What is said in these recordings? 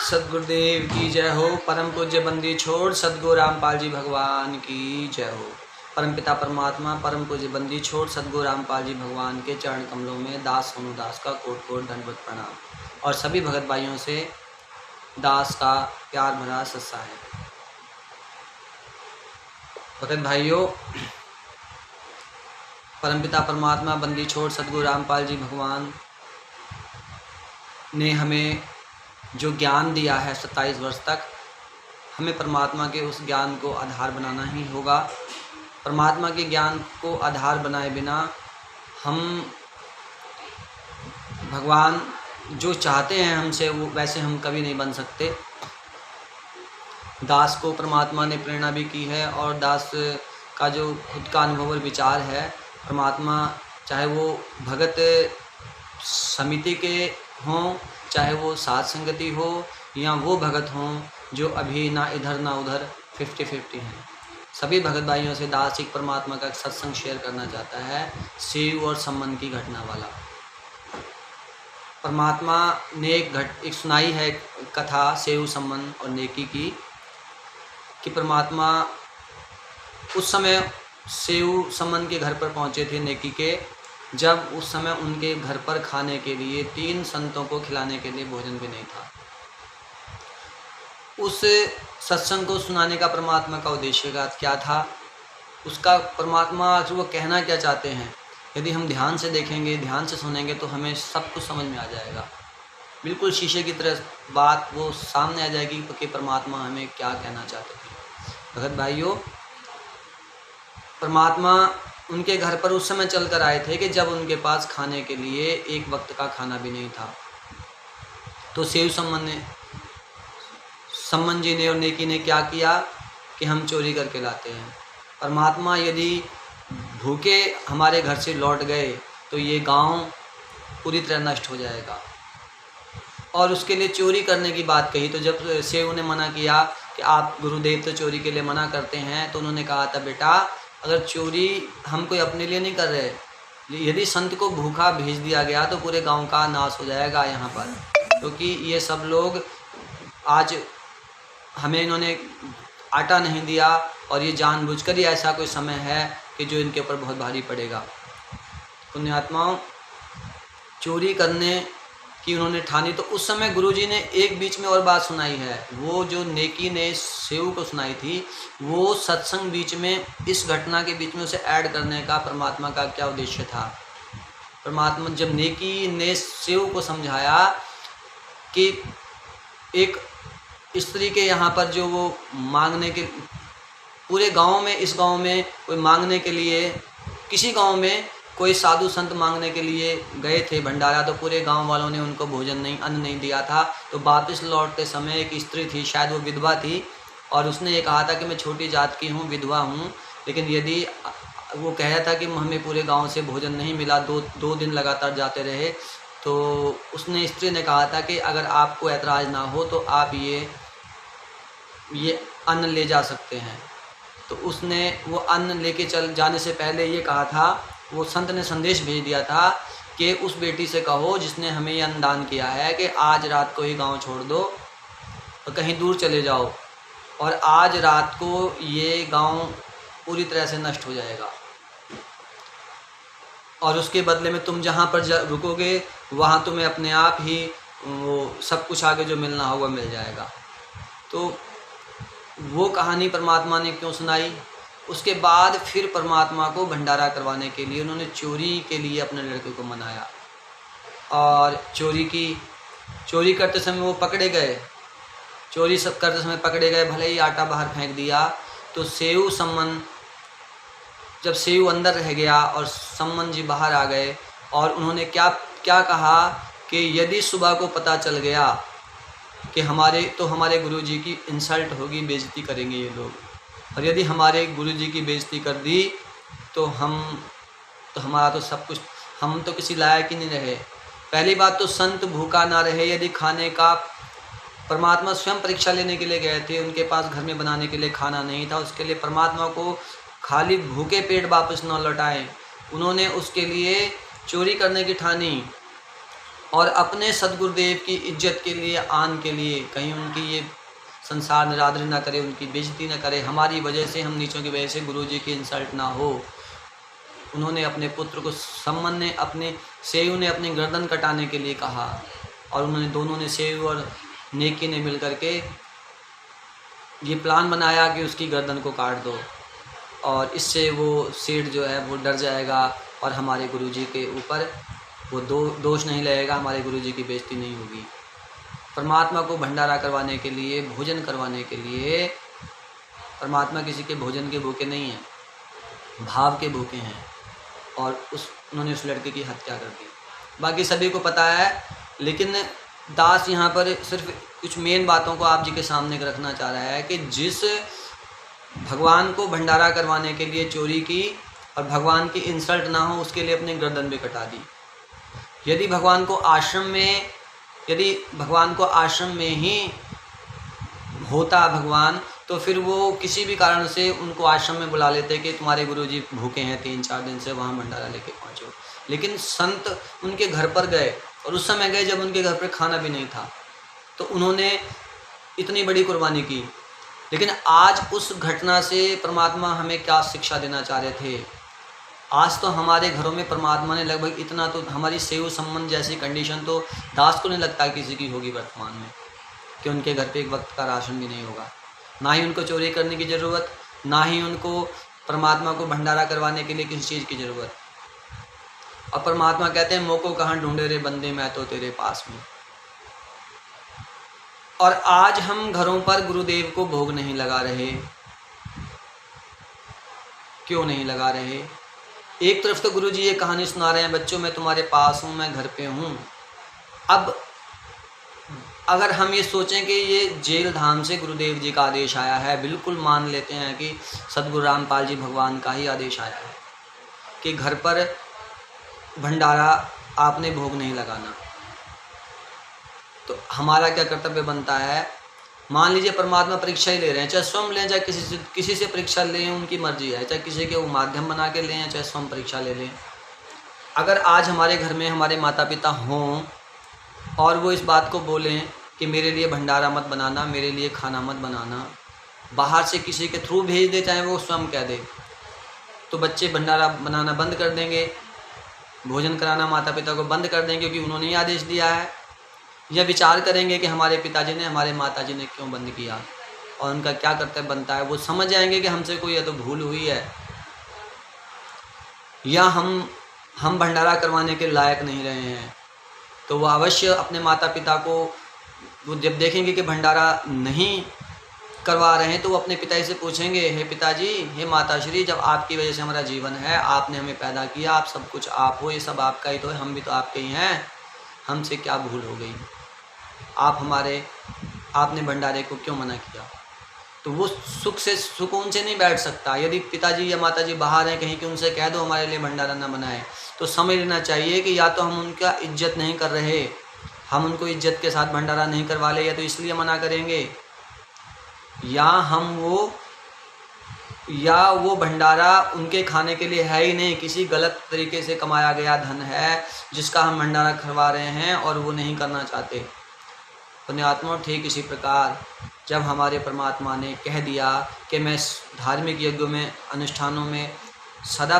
सदगुरुदेव की जय हो। परम पूज्य बंदी छोड़ सदगुरु रामपाल जी भगवान की जय हो। परम पिता परमात्मा परम पूज्य बंदी छोड़ सदगुरु रामपाल जी भगवान के चरण कमलों में दास सोनू दास का कोट कोट दंडवत प्रणाम और सभी भगत भाइयों से दास का प्यार भरा सत्सा है। भगत भाइयों, परम पिता परमात्मा बंदी छोड़ सदगुरु रामपाल जी भगवान ने हमें जो ज्ञान दिया है 27 वर्ष तक, हमें परमात्मा के उस ज्ञान को आधार बनाना ही होगा। परमात्मा के ज्ञान को आधार बनाए बिना हम भगवान जो चाहते हैं हमसे वो वैसे हम कभी नहीं बन सकते। दास को परमात्मा ने प्रेरणा भी की है और दास का जो खुद का अनुभव और विचार है, परमात्मा चाहे वो भगत समिति के हों, चाहे वो साध संगति हो या वो भगत हों जो अभी ना इधर ना उधर 50-50 हैं, सभी भगत भाइयों से दास एक परमात्मा का सत्संग शेयर करना चाहता है, शिव और संबंध की घटना वाला। परमात्मा ने एक सुनाई है कथा सेव संबंध और नेकी की, कि परमात्मा उस समय सेव संबंध के घर पर पहुँचे थे नेकी के, जब उस समय उनके घर पर खाने के लिए 3 संतों को खिलाने के लिए भोजन भी नहीं था। उस सत्संग को सुनाने का परमात्मा का उद्देश्य क्या था, उसका परमात्मा जो वो कहना क्या चाहते हैं, यदि हम ध्यान से देखेंगे, ध्यान से सुनेंगे तो हमें सब कुछ समझ में आ जाएगा। बिल्कुल शीशे की तरह बात वो सामने आ जाएगी कि परमात्मा हमें क्या कहना चाहते थे। भगत भाइयों, परमात्मा उनके घर पर उस समय चल कर आए थे कि जब उनके पास खाने के लिए एक वक्त का खाना भी नहीं था। तो सेव सम्मन जी ने और नेकी ने क्या किया कि हम चोरी करके लाते हैं। परमात्मा यदि भूखे हमारे घर से लौट गए तो ये गांव पूरी तरह नष्ट हो जाएगा। और उसके लिए चोरी करने की बात कही, तो जब सेव ने मना किया कि आप गुरुदेव तो चोरी के लिए मना करते हैं, तो उन्होंने कहा था, बेटा अगर चोरी हम कोई अपने लिए नहीं कर रहे, यदि संत को भूखा भेज दिया गया तो पूरे गांव का नाश हो जाएगा यहाँ पर, क्योंकि ये सब लोग आज हमें इन्होंने आटा नहीं दिया और ये जानबूझकर ही ऐसा कोई समय है कि जो इनके ऊपर बहुत भारी पड़ेगा। पुण्यात्माओं, चोरी करने की उन्होंने ठानी। तो उस समय गुरुजी ने एक बीच में और बात सुनाई है, वो जो नेकी ने सेव को सुनाई थी, वो सत्संग बीच में इस घटना के बीच में उसे ऐड करने का परमात्मा का क्या उद्देश्य था। परमात्मा जब नेकी ने सेव को समझाया कि एक स्त्री के यहाँ पर जो वो मांगने के पूरे गांव में, इस गांव में कोई मांगने के लिए, किसी गांव में कोई साधु संत मांगने के लिए गए थे भंडारा, तो पूरे गांव वालों ने उनको अन्न नहीं दिया था। तो वापस लौटते समय एक स्त्री थी, शायद वो विधवा थी, और उसने ये कहा था कि मैं छोटी जात की हूँ, विधवा हूँ, लेकिन यदि वो कह रहा था कि हमें पूरे गांव से भोजन नहीं मिला, दो दिन लगातार जाते रहे, तो उसने स्त्री ने कहा था कि अगर आपको ऐतराज़ ना हो तो आप ये अन्न ले जा सकते हैं। तो उसने वो अन्न लेके जाने से पहले ये कहा था, वो संत ने संदेश भेज दिया था कि उस बेटी से कहो जिसने हमें ये अन्न दान किया है कि आज रात को ही गांव छोड़ दो और कहीं दूर चले जाओ, और आज रात को ये गांव पूरी तरह से नष्ट हो जाएगा, और उसके बदले में तुम जहाँ पर रुकोगे वहाँ तुम्हें अपने आप ही वो सब कुछ आगे जो मिलना होगा मिल जाएगा। तो वो कहानी परमात्मा ने क्यों सुनाई। उसके बाद फिर परमात्मा को भंडारा करवाने के लिए उन्होंने चोरी के लिए अपने लड़के को मनाया, और चोरी करते समय वो पकड़े गए, चोरी सब करते समय पकड़े गए, भले ही आटा बाहर फेंक दिया। तो सेव सम्मन, जब सेव अंदर रह गया और सम्मन जी बाहर आ गए, और उन्होंने क्या कहा कि यदि सुबह को पता चल गया कि हमारे गुरुजी की इंसल्ट होगी, बेइज्जती करेंगे ये लोग, और यदि हमारे गुरुजी की बेइज्जती कर दी तो हमारा तो सब कुछ, हम तो किसी लायक ही नहीं रहे। पहली बात तो संत भूखा ना रहे, यदि खाने का परमात्मा स्वयं परीक्षा लेने के लिए गए थे, उनके पास घर में बनाने के लिए खाना नहीं था, उसके लिए परमात्मा को खाली भूखे पेट वापस न लौटाएं, उन्होंने उसके लिए चोरी करने की ठानी और अपने सदगुरुदेव की इज्जत के लिए, आन के लिए, कहीं उनकी ये संसार निरादरी ना करे, उनकी बेइज्जती ना करे, हमारी वजह से, हम नीचों की वजह से गुरु जी की इंसल्ट ना हो। उन्होंने अपने पुत्र को, सम्मन ने अपने सेयू ने अपनी गर्दन कटाने के लिए कहा, और उन्होंने दोनों ने, सेयू और नेकी ने मिल करके ये प्लान बनाया कि उसकी गर्दन को काट दो, और इससे वो सेठ जो है वो डर जाएगा और हमारे गुरुजी के ऊपर वो दोष नहीं लगेगा, हमारे गुरुजी की बेइज्जती नहीं होगी। परमात्मा को भंडारा करवाने के लिए, भोजन करवाने के लिए, परमात्मा किसी के भोजन के भूखे नहीं हैं, भाव के भूखे हैं, और उन्होंने उस लड़के की हत्या कर दी। बाकी सभी को पता है, लेकिन दास यहाँ पर सिर्फ कुछ मेन बातों को आप जी के सामने रखना चाह रहा है कि जिस भगवान को भंडारा करवाने के लिए चोरी की और भगवान की इंसल्ट ना हो उसके लिए अपनी गर्दन भी कटा दी। यदि भगवान को आश्रम में ही होता भगवान, तो फिर वो किसी भी कारण से उनको आश्रम में बुला लेते कि तुम्हारे गुरुजी भूखे हैं 3-4 दिन से, वहाँ भंडारा लेके पहुँचो। लेकिन संत उनके घर पर गए, और उस समय गए जब उनके घर पर खाना भी नहीं था, तो उन्होंने इतनी बड़ी कुर्बानी की। लेकिन आज उस घटना से परमात्मा हमें क्या शिक्षा देना चाह रहे थे? आज तो हमारे घरों में परमात्मा ने लगभग इतना, तो हमारी सेव संबंध जैसी कंडीशन तो दास को नहीं लगता किसी की होगी वर्तमान में, कि उनके घर पे एक वक्त का राशन भी नहीं होगा। ना ही उनको चोरी करने की ज़रूरत, ना ही उनको परमात्मा को भंडारा करवाने के लिए किसी चीज़ की ज़रूरत। और परमात्मा कहते हैं, मोको कहाँ ढूंढे रे बंदे, मैं तो तेरे पास में। और आज हम घरों पर गुरुदेव को भोग नहीं लगा रहे। क्यों नहीं लगा रहे? एक तरफ तो गुरुजी ये कहानी सुना रहे हैं, बच्चों मैं तुम्हारे पास हूँ, मैं घर पे हूँ। अब अगर हम ये सोचें कि ये जेल धाम से गुरुदेव जी का आदेश आया है, बिल्कुल मान लेते हैं कि सदगुरु रामपाल जी भगवान का ही आदेश आया है कि घर पर भंडारा आपने भोग नहीं लगाना, तो हमारा क्या कर्तव्य बनता है? मान लीजिए परमात्मा परीक्षा ही ले रहे हैं, चाहे स्वयं लें चाहे किसी से परीक्षा लें, उनकी मर्जी है, चाहे किसी के वो माध्यम बना के लें चाहे स्वयं परीक्षा ले लें। अगर आज हमारे घर में हमारे माता पिता हों और वो इस बात को बोलें कि मेरे लिए भंडारा मत बनाना, मेरे लिए खाना मत बनाना, बाहर से किसी के थ्रू भेज दे, चाहे वो स्वयं कह दे, तो बच्चे भंडारा बनाना बंद कर देंगे, भोजन कराना माता पिता को बंद कर देंगे, क्योंकि उन्होंने ही आदेश दिया है। या विचार करेंगे कि हमारे पिताजी ने, हमारे माताजी ने क्यों बंद किया, और उनका क्या कर्तव्य बनता है। वो समझ जाएंगे कि हमसे कोई या तो भूल हुई है, या हम भंडारा करवाने के लायक नहीं रहे हैं। तो वो अवश्य अपने माता पिता को, वो जब देखेंगे कि भंडारा नहीं करवा रहे हैं, तो वो अपने पिताजी से पूछेंगे, हे पिताजी, हे माताश्री, जब आपकी वजह से हमारा जीवन है, आपने हमें पैदा किया, आप सब कुछ आप हो, ये सब आपका ही तो है, हम भी तो आपके ही हैं, हमसे क्या भूल हो गई, आपने भंडारे को क्यों मना किया? तो वो सुकून से नहीं बैठ सकता। यदि पिताजी या माताजी बाहर हैं कहीं कि उनसे कह दो हमारे लिए भंडारा ना बनाए, तो समझ लेना चाहिए कि या तो हम उनका इज्जत नहीं कर रहे, हम उनको इज्जत के साथ भंडारा नहीं करवा ले, या तो इसलिए मना करेंगे, या वो भंडारा उनके खाने के लिए है ही नहीं, किसी गलत तरीके से कमाया गया धन है जिसका हम भंडारा करवा रहे हैं और वो नहीं करना चाहते। पुण्यात्मा, ठीक इसी प्रकार जब हमारे परमात्मा ने कह दिया कि मैं धार्मिक यज्ञों में, अनुष्ठानों में सदा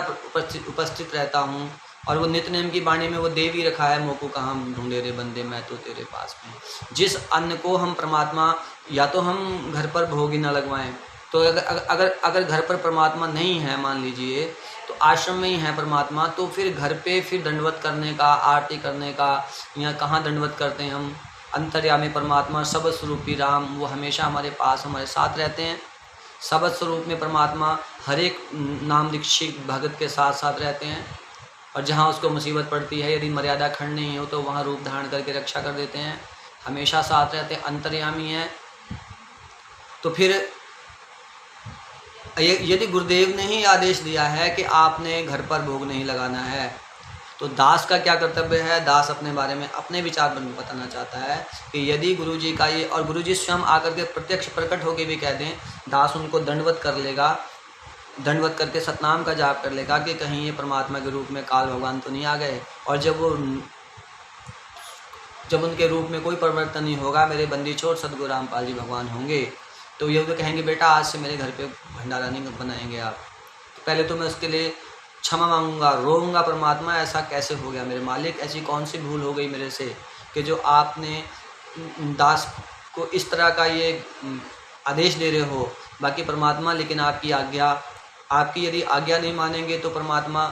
उपस्थित रहता हूँ, और वो नित्य नेम की वाणी में वो देवी रखा है, मोको कहाँ ढूंढे रे बंदे, मैं तो तेरे पास में। जिस अन्न को हम परमात्मा, या तो हम घर पर भोग ही न लगवाएं, तो अगर घर पर परमात्मा नहीं है, मान लीजिए तो आश्रम में ही है परमात्मा, तो फिर घर पे फिर दंडवत करने का, आरती करने का, या कहाँ दंडवत करते हैं हम? अंतर्यामी परमात्मा, शब्द स्वरूपी राम, वो हमेशा हमारे पास, हमारे साथ रहते हैं। शब्द स्वरूप में परमात्मा हर एक नाम दीक्षित भगत के साथ साथ रहते हैं, और जहाँ उसको मुसीबत पड़ती है, यदि मर्यादा खंड नहीं हो, तो वहाँ रूप धारण करके रक्षा कर देते हैं, हमेशा साथ रहते हैं, अंतर्यामी हैं। तो फिर यदि गुरुदेव ने ही आदेश दिया है कि आपने घर पर भोग नहीं लगाना है, तो दास का क्या कर्तव्य है? दास अपने बारे में अपने विचार बताना चाहता है कि यदि गुरुजी का ये, और गुरुजी स्वयं आकर के प्रत्यक्ष प्रकट होकर भी कह दें, दास उनको दंडवत कर लेगा, दंडवत करके सतनाम का जाप कर लेगा कि कहीं ये परमात्मा के रूप में काल भगवान तो नहीं आ गए। और जब वो जब उनके रूप में कोई परिवर्तन नहीं होगा, मेरे बंदी छोड़ सदगुरु रामपाल जी भगवान होंगे, तो ये तो कहेंगे बेटा आज से मेरे घर पे भंडारा नहीं बनाएंगे आप। तो पहले तो मैं उसके लिए क्षमा मांगूंगा, रोऊंगा, परमात्मा ऐसा कैसे हो गया मेरे मालिक, ऐसी कौन सी भूल हो गई मेरे से कि जो आपने दास को इस तरह का ये आदेश दे रहे हो। बाकी परमात्मा लेकिन आपकी यदि आज्ञा नहीं मानेंगे तो परमात्मा,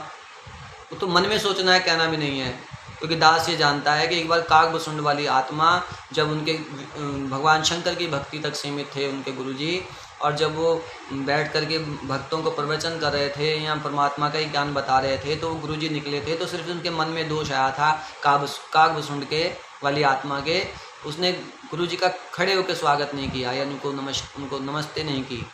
वो तो मन में सोचना है, कहना भी नहीं है, क्योंकि दास ये जानता है कि एक बार काकभुसुंड वाली आत्मा जब उनके भगवान शंकर की भक्ति तक सीमित थे उनके गुरुजी, और जब वो बैठ कर के भक्तों को प्रवचन कर रहे थे या परमात्मा का ही ज्ञान बता रहे थे, तो वो गुरुजी निकले थे, तो सिर्फ उनके मन में दोष आया था काकभुसुंड के वाली आत्मा के। उसने गुरुजी का खड़े होकर स्वागत नहीं किया या उनको नमस्ते नहीं की,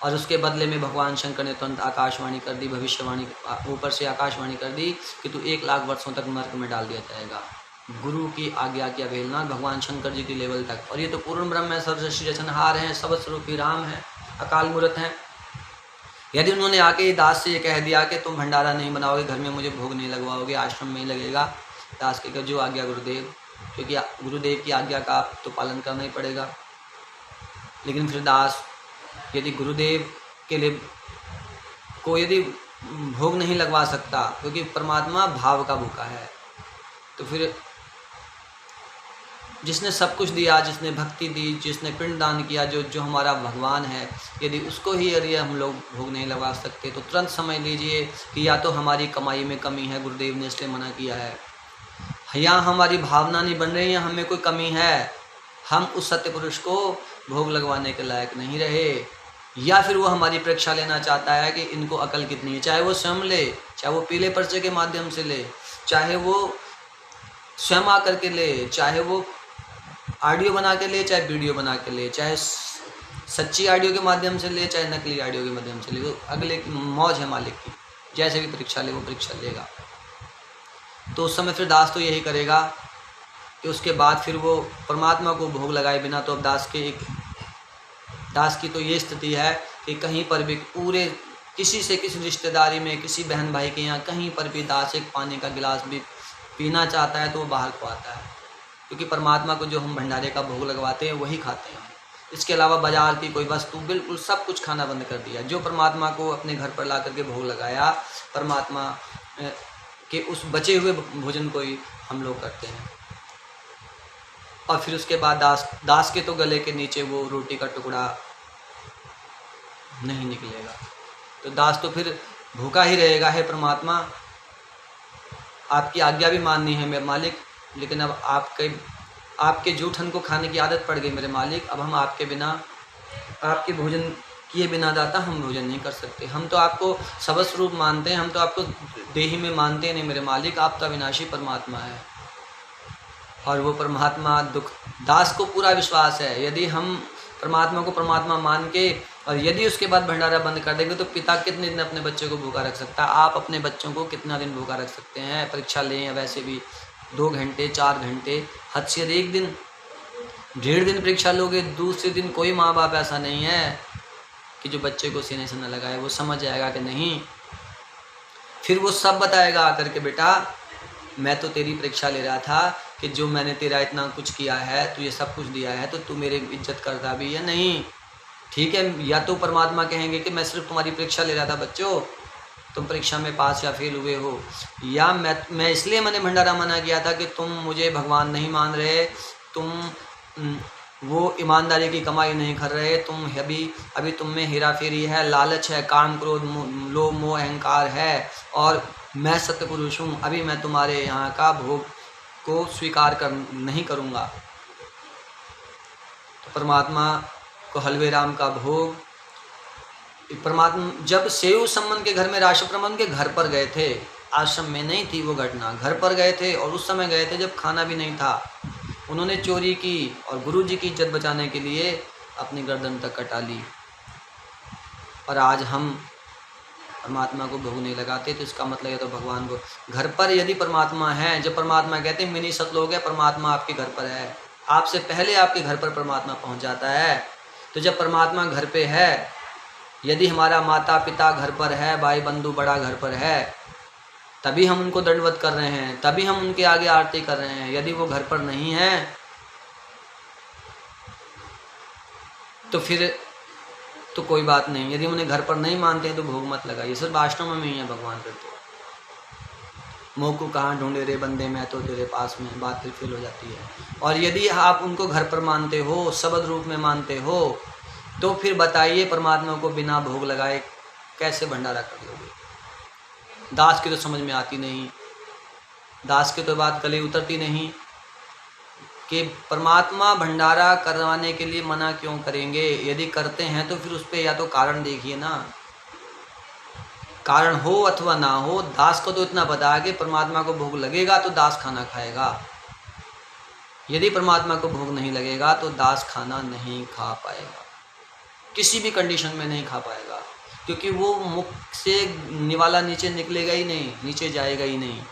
और उसके बदले में भगवान शंकर ने तुरंत आकाशवाणी कर दी, भविष्यवाणी ऊपर से आकाशवाणी कर दी कि तू 1 लाख वर्षों तक नरक में डाल दिया जाएगा। गुरु की आज्ञा की अवहेलना भगवान शंकर जी की लेवल तक। और ये तो पूर्ण ब्रह्म है, सर्वसृष्टि रचनहार हैं, सबस्वरूपी राम हैं, अकाल मूर्त हैं। यदि उन्होंने आके दास से ये कह दिया कि तुम भंडारा नहीं बनाओगे, घर में मुझे भोग नहीं लगवाओगे, आश्रम में ही लगेगा, दास के जो आज्ञा गुरुदेव, क्योंकि गुरुदेव की आज्ञा का तो पालन करना ही पड़ेगा। लेकिन फिर दास यदि गुरुदेव के लिए को यदि भोग नहीं लगवा सकता, क्योंकि परमात्मा भाव का भूखा है, तो फिर जिसने सब कुछ दिया, जिसने भक्ति दी, जिसने पिंड दान किया, जो हमारा भगवान है, यदि उसको ही यदि हम लोग भोग नहीं लगा सकते, तो तुरंत समझ लीजिए कि या तो हमारी कमाई में कमी है, गुरुदेव ने इसलिए मना किया है, या हमारी भावना नहीं बन रही है, हमें कोई कमी है, हम उस सत्य पुरुष को भोग लगवाने के लायक नहीं रहे, या फिर वो हमारी परीक्षा लेना चाहता है कि इनको अकल कितनी है। चाहे वो स्वयं ले, चाहे वो पीले पर्चे के माध्यम से ले, चाहे वो स्वयं आकर के ले, चाहे वो ऑडियो बना के ले, चाहे वीडियो बना के ले, चाहे सच्ची ऑडियो के माध्यम से ले, चाहे नकली ऑडियो के माध्यम से ले, वो अगले की मौज है मालिक की, जैसे भी परीक्षा ले वो परीक्षा लेगा। तो उस समय फिर दास तो यही करेगा कि उसके बाद फिर वो परमात्मा को भोग लगाए बिना, तो अब दास की तो ये स्थिति है कि कहीं पर भी पूरे किसी से किसी रिश्तेदारी में, किसी बहन भाई के यहाँ कहीं पर भी दास एक पानी का गिलास भी पीना चाहता है तो वो बाहर को आता है, क्योंकि परमात्मा को जो हम भंडारे का भोग लगवाते हैं वही खाते हैं। इसके अलावा बाजार की कोई वस्तु, बिल्कुल सब कुछ खाना बंद कर दिया। जो परमात्मा को अपने घर पर ला करके भोग लगाया, परमात्मा के उस बचे हुए भोजन को ही हम लोग करते हैं। और फिर उसके बाद दास के तो गले के नीचे वो रोटी का टुकड़ा नहीं निकलेगा, तो दास तो फिर भूखा ही रहेगा। है परमात्मा, आपकी आज्ञा भी माननी है मेरे मालिक, लेकिन अब आपके जूठन को खाने की आदत पड़ गई मेरे मालिक। अब हम आपके बिना, आपके भोजन किए बिना दाता हम भोजन नहीं कर सकते। हम तो आपको सर्वस्वरूप मानते हैं, हम तो आपको देही में मानते नहीं मेरे मालिक। आप तो अविनाशी परमात्मा है, और वो परमात्मा दास को पूरा विश्वास है, यदि हम परमात्मा को परमात्मा मान के और यदि उसके बाद भंडारा बंद कर देंगे तो पिता कितने दिन अपने बच्चे को भूखा रख सकता है? आप अपने बच्चों को कितना दिन भूखा रख सकते हैं? परीक्षा लें या वैसे भी 2 घंटे 4 घंटे, हद से 1 दिन 1.5 दिन परीक्षा लोगे, दूसरे दिन कोई माँ बाप ऐसा नहीं है कि जो बच्चे को सीने से न लगाए। वो समझ जाएगा कि नहीं, फिर वो सब बताएगा आकर के, बेटा मैं तो तेरी परीक्षा ले रहा था कि जो मैंने तेरा इतना कुछ किया है, तू ये सब कुछ दिया है, तो तू मेरी इज्जत करता भी है नहीं। ठीक है, या तो परमात्मा कहेंगे कि मैं सिर्फ तुम्हारी परीक्षा ले रहा था बच्चों, तुम परीक्षा में पास या फेल हुए हो, या मैं इसलिए मैंने भंडारा मना किया था कि तुम मुझे भगवान नहीं मान रहे, तुम वो ईमानदारी की कमाई नहीं कर रहे, तुम अभी तुम में हेरा फेरी है, लालच है, काम क्रोध लोभ मोह अहंकार है, और मैं सत्य पुरुष हूँ, अभी मैं तुम्हारे यहाँ का भोग को स्वीकार नहीं करूँगा। तो परमात्मा को हलवे राम का भोग, परमात्मा जब सेव सम्मन के घर में राष्ट्रप्रमन के घर पर गए थे, आश्रम में नहीं थी वो घटना, घर पर गए थे, और उस समय गए थे जब खाना भी नहीं था। उन्होंने चोरी की और गुरु जी की इज्जत बचाने के लिए अपनी गर्दन तक कटा ली। और आज हम परमात्मा को भोग नहीं लगाते, तो इसका मतलब है तो भगवान को घर पर यदि परमात्मा है, जब परमात्मा कहते हैं मिनी सतलोक है, परमात्मा आपके घर पर है, आपसे पहले आपके घर पर परमात्मा पहुंच जाता है। तो जब परमात्मा घर पे है, यदि हमारा माता पिता घर पर है, भाई बंधु बड़ा घर पर है, तभी हम उनको दंडवत कर रहे हैं, तभी हम उनके आगे आरती कर रहे हैं। यदि वो घर पर नहीं है तो फिर तो कोई बात नहीं। यदि उन्हें घर पर नहीं मानते हैं तो भोग मत लगाइए। सिर्फ आश्रम में ही है भगवान फिर तो। मोह को कहाँ ढूंढे रे बंदे, मैं तो तेरे पास में, बात फिर फेल हो जाती है। और यदि आप उनको घर पर मानते हो, शब्द रूप में मानते हो, तो फिर बताइए परमात्मा को बिना भोग लगाए कैसे भंडारा कर लोगे। दास की तो समझ में आती नहीं, दास की तो बात गले उतरती नहीं कि परमात्मा भंडारा करवाने के लिए मना क्यों करेंगे। यदि करते हैं तो फिर उस पर या तो कारण देखिए ना, कारण हो अथवा ना हो। दास को तो इतना पता है कि परमात्मा को भोग लगेगा तो दास खाना खाएगा, यदि परमात्मा को भोग नहीं लगेगा तो दास खाना नहीं खा पाएगा, किसी भी कंडीशन में नहीं खा पाएगा, क्योंकि वो मुख से निवाला नीचे निकलेगा ही नहीं, नीचे जाएगा ही नहीं।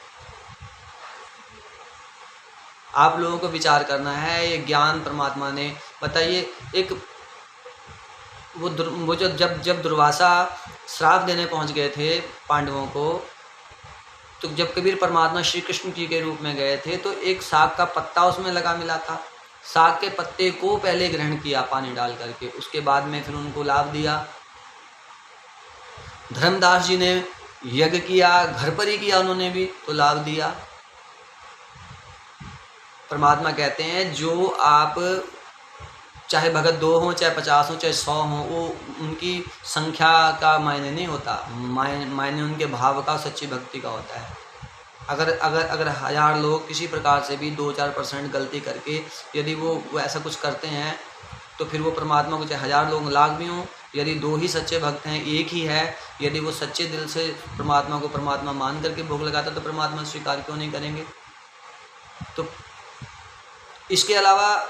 आप लोगों को विचार करना है, ये ज्ञान परमात्मा ने बताइए। एक वो जो जब दुर्वासा श्राप देने पहुंच गए थे पांडवों को, तो जब कबीर परमात्मा श्री कृष्ण जी के रूप में गए थे तो एक साग का पत्ता उसमें लगा मिला था। साग के पत्ते को पहले ग्रहण किया पानी डाल करके, उसके बाद में फिर उनको लाभ दिया। धर्मदास जी ने यज्ञ किया, घर पर ही किया उन्होंने भी, तो लाभ दिया। परमात्मा कहते हैं जो आप चाहे भगत 2 हों, चाहे 50 हों, चाहे 100 हों, वो उनकी संख्या का मायने नहीं होता, मायने उनके भाव का, सच्ची भक्ति का होता है। अगर 1000 लोग किसी प्रकार से भी 2-4% गलती करके यदि वो ऐसा कुछ करते हैं तो फिर वो परमात्मा को, चाहे 1000 लोग लाख भी हों, यदि 2 ही सच्चे भक्त हैं, एक ही है, यदि वो सच्चे दिल से परमात्मा को परमात्मा मान करके भोग लगाता तो परमात्मा स्वीकार क्यों नहीं करेंगे। तो इसके अलावा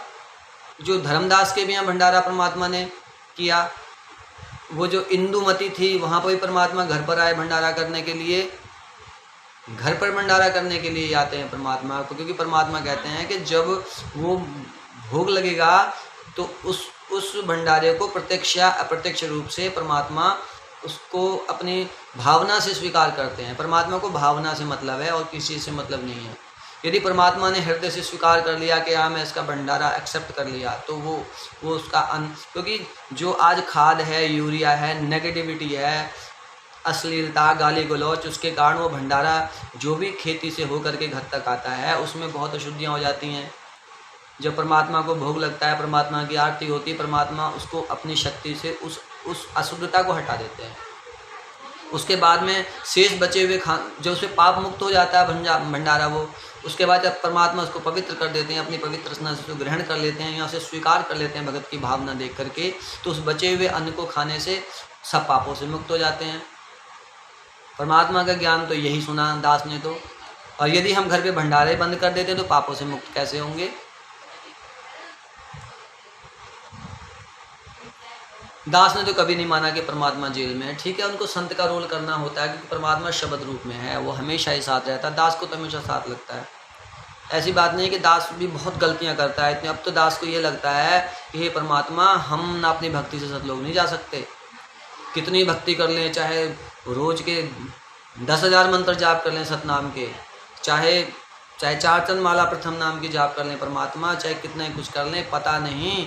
जो धर्मदास के भी यहाँ भंडारा परमात्मा ने किया, वो जो इंदुमती थी वहाँ पर भी परमात्मा घर पर आए भंडारा करने के लिए, घर पर भंडारा करने के लिए आते हैं परमात्मा को, क्योंकि परमात्मा कहते हैं कि जब वो भोग लगेगा तो उस भंडारे को प्रत्यक्ष या अप्रत्यक्ष रूप से परमात्मा उसको अपनी भावना से स्वीकार करते हैं। परमात्मा को भावना से मतलब है और किसी से मतलब नहीं है। यदि परमात्मा ने हृदय से स्वीकार कर लिया कि हाँ मैं इसका भंडारा एक्सेप्ट कर लिया, तो वो उसका क्योंकि जो आज खाद है, यूरिया है, नेगेटिविटी है, अश्लीलता, गाली गलौच, उसके कारण वो भंडारा जो भी खेती से होकर के घर तक आता है उसमें बहुत अशुद्धियाँ हो जाती हैं। जब परमात्मा को भोग लगता है, परमात्मा की आरती होती है, परमात्मा उसको अपनी शक्ति से उस अशुद्धता को हटा देते हैं। उसके बाद में शेष बचे हुए जो उससे पाप मुक्त हो जाता है भंडारा, वो उसके बाद जब परमात्मा उसको पवित्र कर देते हैं, अपनी पवित्र रचना से उसको ग्रहण कर लेते हैं, यहाँ से स्वीकार कर लेते हैं भगत की भावना देख करके, तो उस बचे हुए अन्न को खाने से सब पापों से मुक्त हो जाते हैं। परमात्मा का ज्ञान तो यही सुना दास ने तो। और यदि हम घर पे भंडारे बंद कर देते तो पापों से मुक्त कैसे होंगे। दास ने तो कभी नहीं माना कि परमात्मा जेल में है। ठीक है, उनको संत का रोल करना होता है क्योंकि परमात्मा शब्द रूप में है, वो हमेशा ही साथ रहता है। दास को तो हमेशा साथ लगता है। ऐसी बात नहीं है कि दास भी बहुत गलतियां करता है। इतने अब तो दास को ये लगता है कि हे परमात्मा, हम ना अपनी भक्ति से सतलोक नहीं जा सकते। कितनी भक्ति कर लें, चाहे रोज के 10,000 मंत्र जाप कर लें सतनाम के, चाहे 4 चंद माला प्रथम नाम की जाप कर लें परमात्मा, चाहे कितना ही कुछ कर लें, पता नहीं।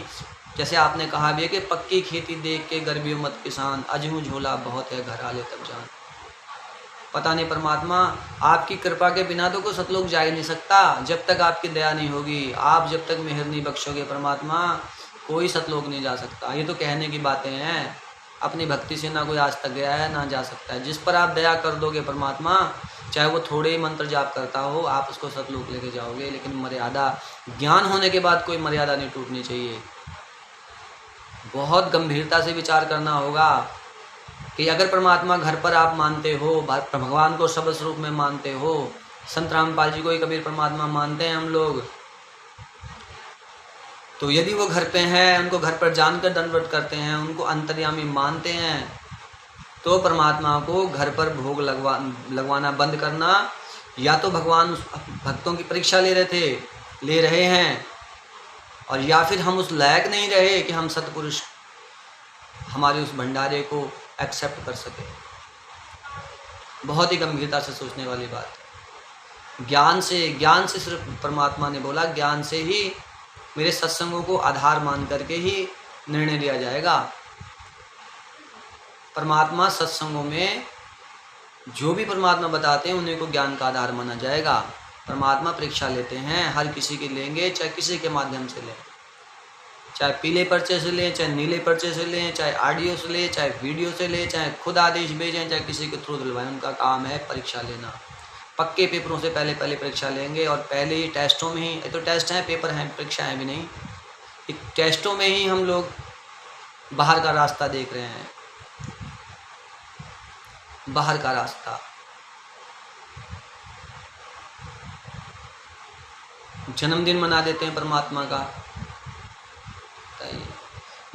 जैसे आपने कहा भी है कि पक्की खेती देख के गर्भियों मत किसान, अजहू झोला बहुत है घर आले तब जान। पता नहीं परमात्मा, आपकी कृपा के बिना तो कोई सतलोक जा ही नहीं सकता। जब तक आपकी दया नहीं होगी, आप जब तक मेहर नहीं बख्शोगे परमात्मा, कोई सतलोक नहीं जा सकता। ये तो कहने की बातें हैं, अपनी भक्ति से ना कोई आज तक गया है ना जा सकता है। जिस पर आप दया कर दोगे परमात्मा, चाहे वो थोड़े ही मंत्र जाप करता हो, आप उसको सतलोक लेके जाओगे। लेकिन मर्यादा, ज्ञान होने के बाद कोई मर्यादा नहीं टूटनी चाहिए। बहुत गंभीरता से विचार करना होगा कि अगर परमात्मा घर पर आप मानते हो, भगवान को शब्द स्वरूप में मानते हो, संत रामपाल जी को ही कबीर परमात्मा मानते हैं हम लोग, तो यदि वो घर पे हैं, उनको घर पर जानकर दंडवत करते हैं, उनको अंतर्यामी मानते हैं, तो परमात्मा को घर पर भोग लगवाना बंद करना, या तो भगवान उस भक्तों की परीक्षा ले रहे हैं, और या फिर हम उस लायक नहीं रहे कि हम सतपुरुष हमारे उस भंडारे को एक्सेप्ट कर सके। बहुत ही गंभीरता से सोचने वाली बात है। ज्ञान से सिर्फ परमात्मा ने बोला, ज्ञान से ही मेरे सत्संगों को आधार मान करके ही निर्णय लिया जाएगा। परमात्मा सत्संगों में जो भी परमात्मा बताते हैं उन्हीं को ज्ञान का आधार माना जाएगा। परमात्मा परीक्षा लेते हैं, हर किसी की लेंगे, चाहे किसी के माध्यम से लें, चाहे पीले पर्चे से लें, चाहे नीले पर्चे से लें, चाहे ऑडियो से लें, चाहे वीडियो से लें, चाहे खुद आदेश भेजें, चाहे किसी के थ्रू दिलवाएं, उनका काम है परीक्षा लेना। पक्के पेपरों से पहले परीक्षा लेंगे और पहले ही टेस्टों में ही, तो टेस्ट हैं, पेपर हैं, परीक्षा है भी नहीं, टेस्टों में ही हम लोग बाहर का रास्ता देख रहे हैं, बाहर का रास्ता। जन्मदिन मना देते हैं परमात्मा का।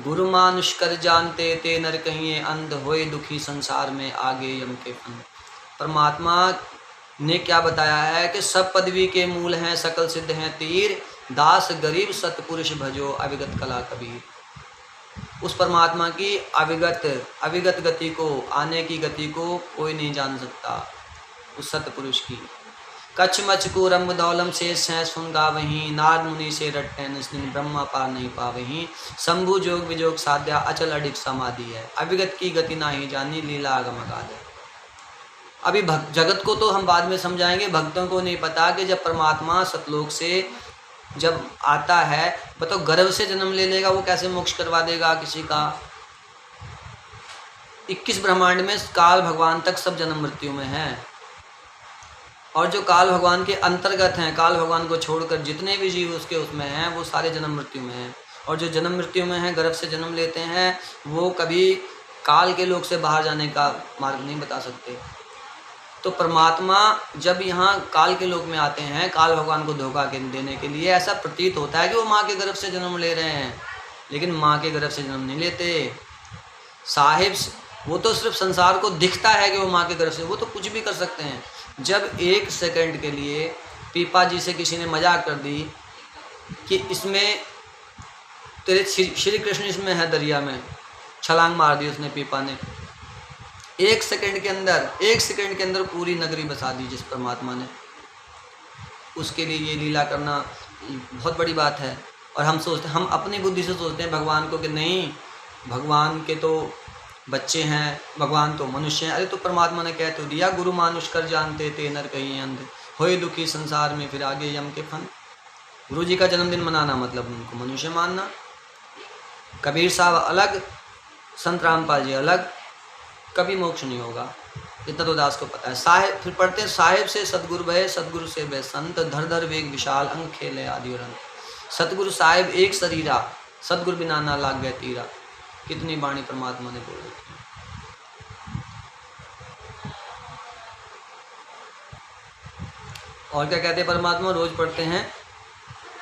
गुरु मानुष कर जानते ते नर कहिए अंध होए दुखी संसार में आगे यम के फन। परमात्मा ने क्या बताया है कि सब पदवी के मूल हैं, सकल सिद्ध हैं तीर, दास गरीब सतपुरुष भजो अविगत कला कबीर। उस परमात्मा की अविगत गति को, आने की गति को कोई नहीं जान सकता, उस सतपुरुष की। कच्छ मच को रंग दौलम से सुन गावहीं, नारद मुनि से रट्टे निस्निन ब्रह्मा पार नहीं पावहीं। शंभु जोग विजोग साध्या अचल अडिग समाधि है, अविगत की गति नाही जानी लीला आगम अगाध है। अभी जगत को तो हम बाद में समझाएंगे, भक्तों को नहीं पता कि जब परमात्मा सतलोक से जब आता है, बताओ गर्भ से जन्म ले लेगा, वो कैसे मोक्ष करवा देगा किसी का। 21 ब्रह्मांड में काल भगवान तक सब जन्म मृत्यु में हैं, और जो काल भगवान के अंतर्गत हैं, काल भगवान को छोड़कर जितने भी जीव उसके उसमें हैं, वो सारे जन्म मृत्यु में हैं। और जो जन्म मृत्यु में हैं, गर्भ से जन्म लेते हैं, वो कभी काल के लोक से बाहर जाने का मार्ग नहीं बता सकते। तो परमात्मा जब यहाँ काल के लोक में आते हैं, काल भगवान को धोखा देने के लिए, ऐसा प्रतीत होता है कि वो माँ के गर्भ से जन्म ले रहे हैं, लेकिन माँ के गर्भ से जन्म नहीं लेते। साहिब वो तो सिर्फ संसार को दिखता है कि वो माँ के गर्भ से, वो तो कुछ भी कर सकते हैं। जब 1 सेकंड के लिए पीपा जी से किसी ने मजाक कर दी कि इसमें तेरे श्री कृष्ण इसमें है, दरिया में छलांग मार दी उसने, पीपा ने। 1 सेकंड के अंदर पूरी नगरी बसा दी जिस परमात्मा ने। उसके लिए ये लीला करना बहुत बड़ी बात है। और हम अपनी बुद्धि से सोचते हैं भगवान को कि नहीं, भगवान के तो बच्चे हैं, भगवान तो मनुष्य हैं। अरे तो परमात्मा ने कह तो दिया, गुरु मानुष कर जानते ते नर कहिए अंध, होए दुखी संसार में फिर आगे यम के फन। गुरु जी का जन्मदिन मनाना मतलब उनको मनुष्य मानना। कबीर साहब अलग, संत रामपाल जी अलग, कभी मोक्ष नहीं होगा, इतना तो दास को पता है। साहेब फिर पढ़ते हैं, साहेब से सतगुरु भय, सतगुरु से भय संत, धर धर वेग विशाल अंग खेले आदि और अंत। सतगुरु साहेब एक शरीरा, सतगुरु बिना ना लाग गए तीरा। कितनी बाणी परमात्मा ने बोल रखी। और क्या कहते हैं परमात्मा, रोज पढ़ते हैं,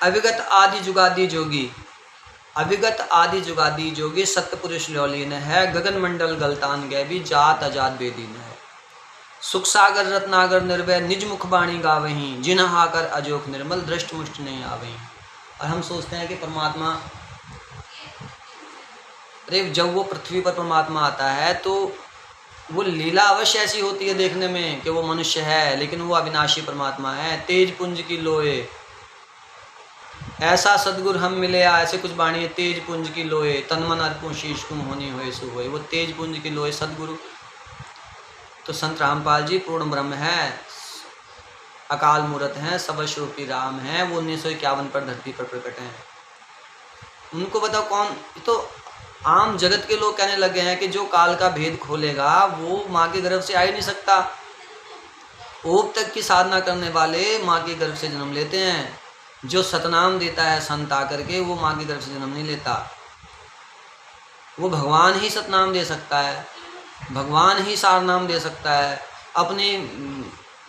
अविगत आदि जुगादि जोगी, अविगत आदि जुगादि जोगी, सत्पुरुष लौलीन है, गगन मंडल गलतान गए भी, जात अजात बेदीन है। सुख सागर रत्नागर निर्भय, निज मुख बाणी गावहीं, जिन हाकर अजोक निर्मल, दृष्ट मुष्ट नहीं आवहीं। और हम सोचते हैं कि परमात्मा, अरे जब वो पृथ्वी पर परमात्मा आता है तो वो लीला अवश्य ऐसी होती है देखने में कि वो मनुष्य है, लेकिन वो अविनाशी परमात्मा है। तेज पुंज की लोए, ऐसा सदगुरु हम मिले, ऐसे कुछ बाणी है, तेज पुंज की लोए, तन मन अर्पण शीश तुम होनी होए सु होए। वो तेज पुंज की लोए सदगुरु। तो संत रामपाल जी पूर्ण ब्रह्म है, अकाल मूर्त हैं, सबस्वरूपी राम हैं, वो 1951 पर धरती पर प्रकट हैं। उनको बताओ कौन, तो आम जगत के लोग कहने लगे हैं कि जो काल का भेद खोलेगा वो माँ के गर्भ से आ ही नहीं सकता। ओप तक की साधना करने वाले माँ के गर्भ से जन्म लेते हैं। जो सतनाम देता है संत आकर के, वो माँ के गर्भ से जन्म नहीं लेता। वो भगवान ही सतनाम दे सकता है, भगवान ही सार नाम दे सकता है, अपनी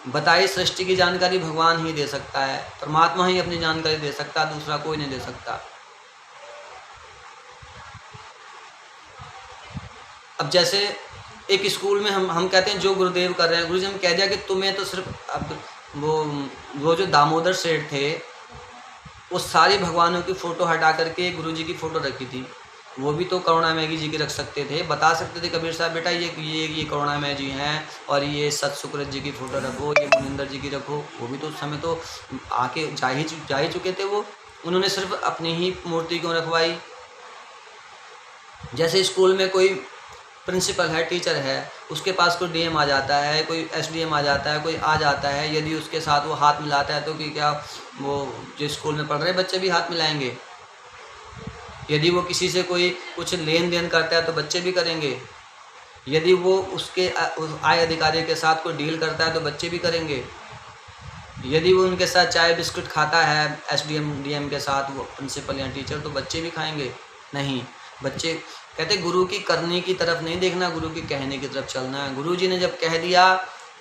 बताई सृष्टि की जानकारी भगवान ही दे सकता है, परमात्मा ही अपनी जानकारी दे सकता है, दूसरा कोई नहीं दे सकता। अब जैसे एक स्कूल में हम कहते हैं जो गुरुदेव कर रहे हैं, गुरु जी ने कह दिया कि तुम्हें तो सिर्फ, अब वो जो दामोदर सेठ थे, वो सारी भगवानों की फ़ोटो हटा करके गुरु जी की फ़ोटो रखी थी। वो भी तो करुणामय जी की रख सकते थे, बता सकते थे कबीर साहब बेटा ये करुणामय जी हैं और ये सत सुकृत जी की फ़ोटो रखो, ये मुनिंदर जी की रखो। वो भी तो उस समय तो आके जा ही चुके थे वो। उन्होंने सिर्फ अपनी ही मूर्ति क्यों रखवाई? जैसे स्कूल में कोई प्रिंसिपल है, टीचर है, उसके पास कोई डीएम आ जाता है, कोई एसडीएम आ जाता है, कोई आ जाता है, यदि उसके साथ वो हाथ मिलाता है तो कि क्या वो जो स्कूल में पढ़ रहे बच्चे भी हाथ मिलाएंगे? यदि वो किसी से कोई कुछ लेन देन करता है तो बच्चे भी करेंगे। यदि वो उसके उस आय अधिकारी के साथ कोई डील करता है तो बच्चे भी करेंगे। यदि वो उनके साथ चाय बिस्कुट खाता है एसडीएम डीएम के साथ, वो प्रिंसिपल या टीचर, तो बच्चे भी खाएंगे? नहीं। बच्चे कहते गुरु की करने की तरफ नहीं देखना, गुरु की कहने की तरफ चलना है। गुरु जी ने जब कह दिया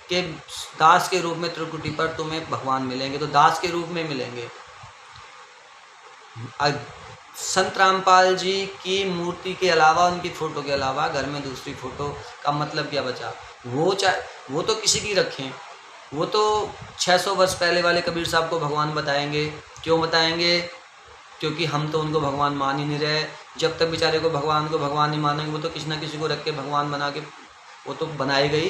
कि दास के रूप में त्रिकुटी पर तुम्हें भगवान मिलेंगे, तो दास के रूप में मिलेंगे। संत रामपाल जी की मूर्ति के अलावा, उनकी फ़ोटो के अलावा घर में दूसरी फ़ोटो का मतलब क्या बचा? वो तो किसी की रखें, वो तो 600 वर्ष पहले वाले कबीर साहब को भगवान बताएंगे। क्यों बताएंगे? क्योंकि हम तो उनको भगवान मान ही नहीं रहे। जब तक बेचारे को भगवान नहीं मानेंगे, वो तो किसी ना किसी को रख के भगवान बना के वो तो बनाई गई।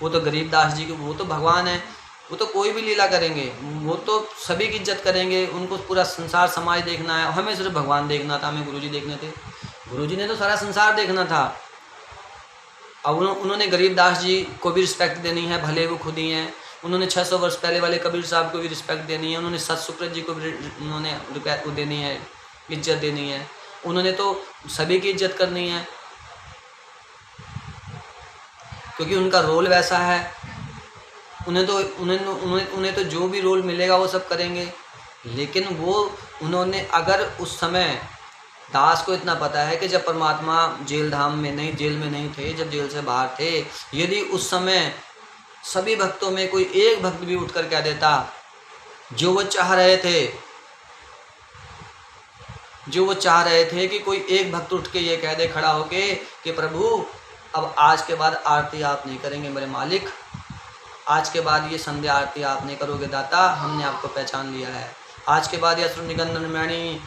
वो तो गरीबदास जी के वो तो भगवान है, वो तो कोई भी लीला करेंगे, वो तो सभी की इज्जत करेंगे। उनको पूरा संसार समाज देखना है, हमें सिर्फ भगवान देखना था, हमें गुरुजी देखने थे। गुरुजी ने तो सारा संसार देखना था। अब उन्होंने गरीबदास जी को भी रिस्पेक्ट देनी है, भले वो खुद ही हैं। उन्होंने 600 वर्ष पहले वाले कबीर साहब को भी रिस्पेक्ट देनी है। उन्होंने सत सुकृत जी को भी उन्होंने देनी है, इज्जत देनी है। उन्होंने तो सभी की इज्जत करनी है, क्योंकि उनका रोल वैसा है। उन्हें तो जो भी रोल मिलेगा वो सब करेंगे। लेकिन वो उन्होंने अगर उस समय दास को इतना पता है कि जब परमात्मा जेल में नहीं थे, जब जेल से बाहर थे, यदि उस समय सभी भक्तों में कोई एक भक्त भी उठकर कह देता जो वो चाह रहे थे कि कोई एक भक्त उठ के ये कह दे खड़ा होके कि प्रभु अब आज के बाद आरती आप नहीं करेंगे मेरे मालिक, आज के बाद ये संध्या आरती आप नहीं करोगे दाता, हमने आपको पहचान लिया है। आज के बाद यह निगंधन मैणी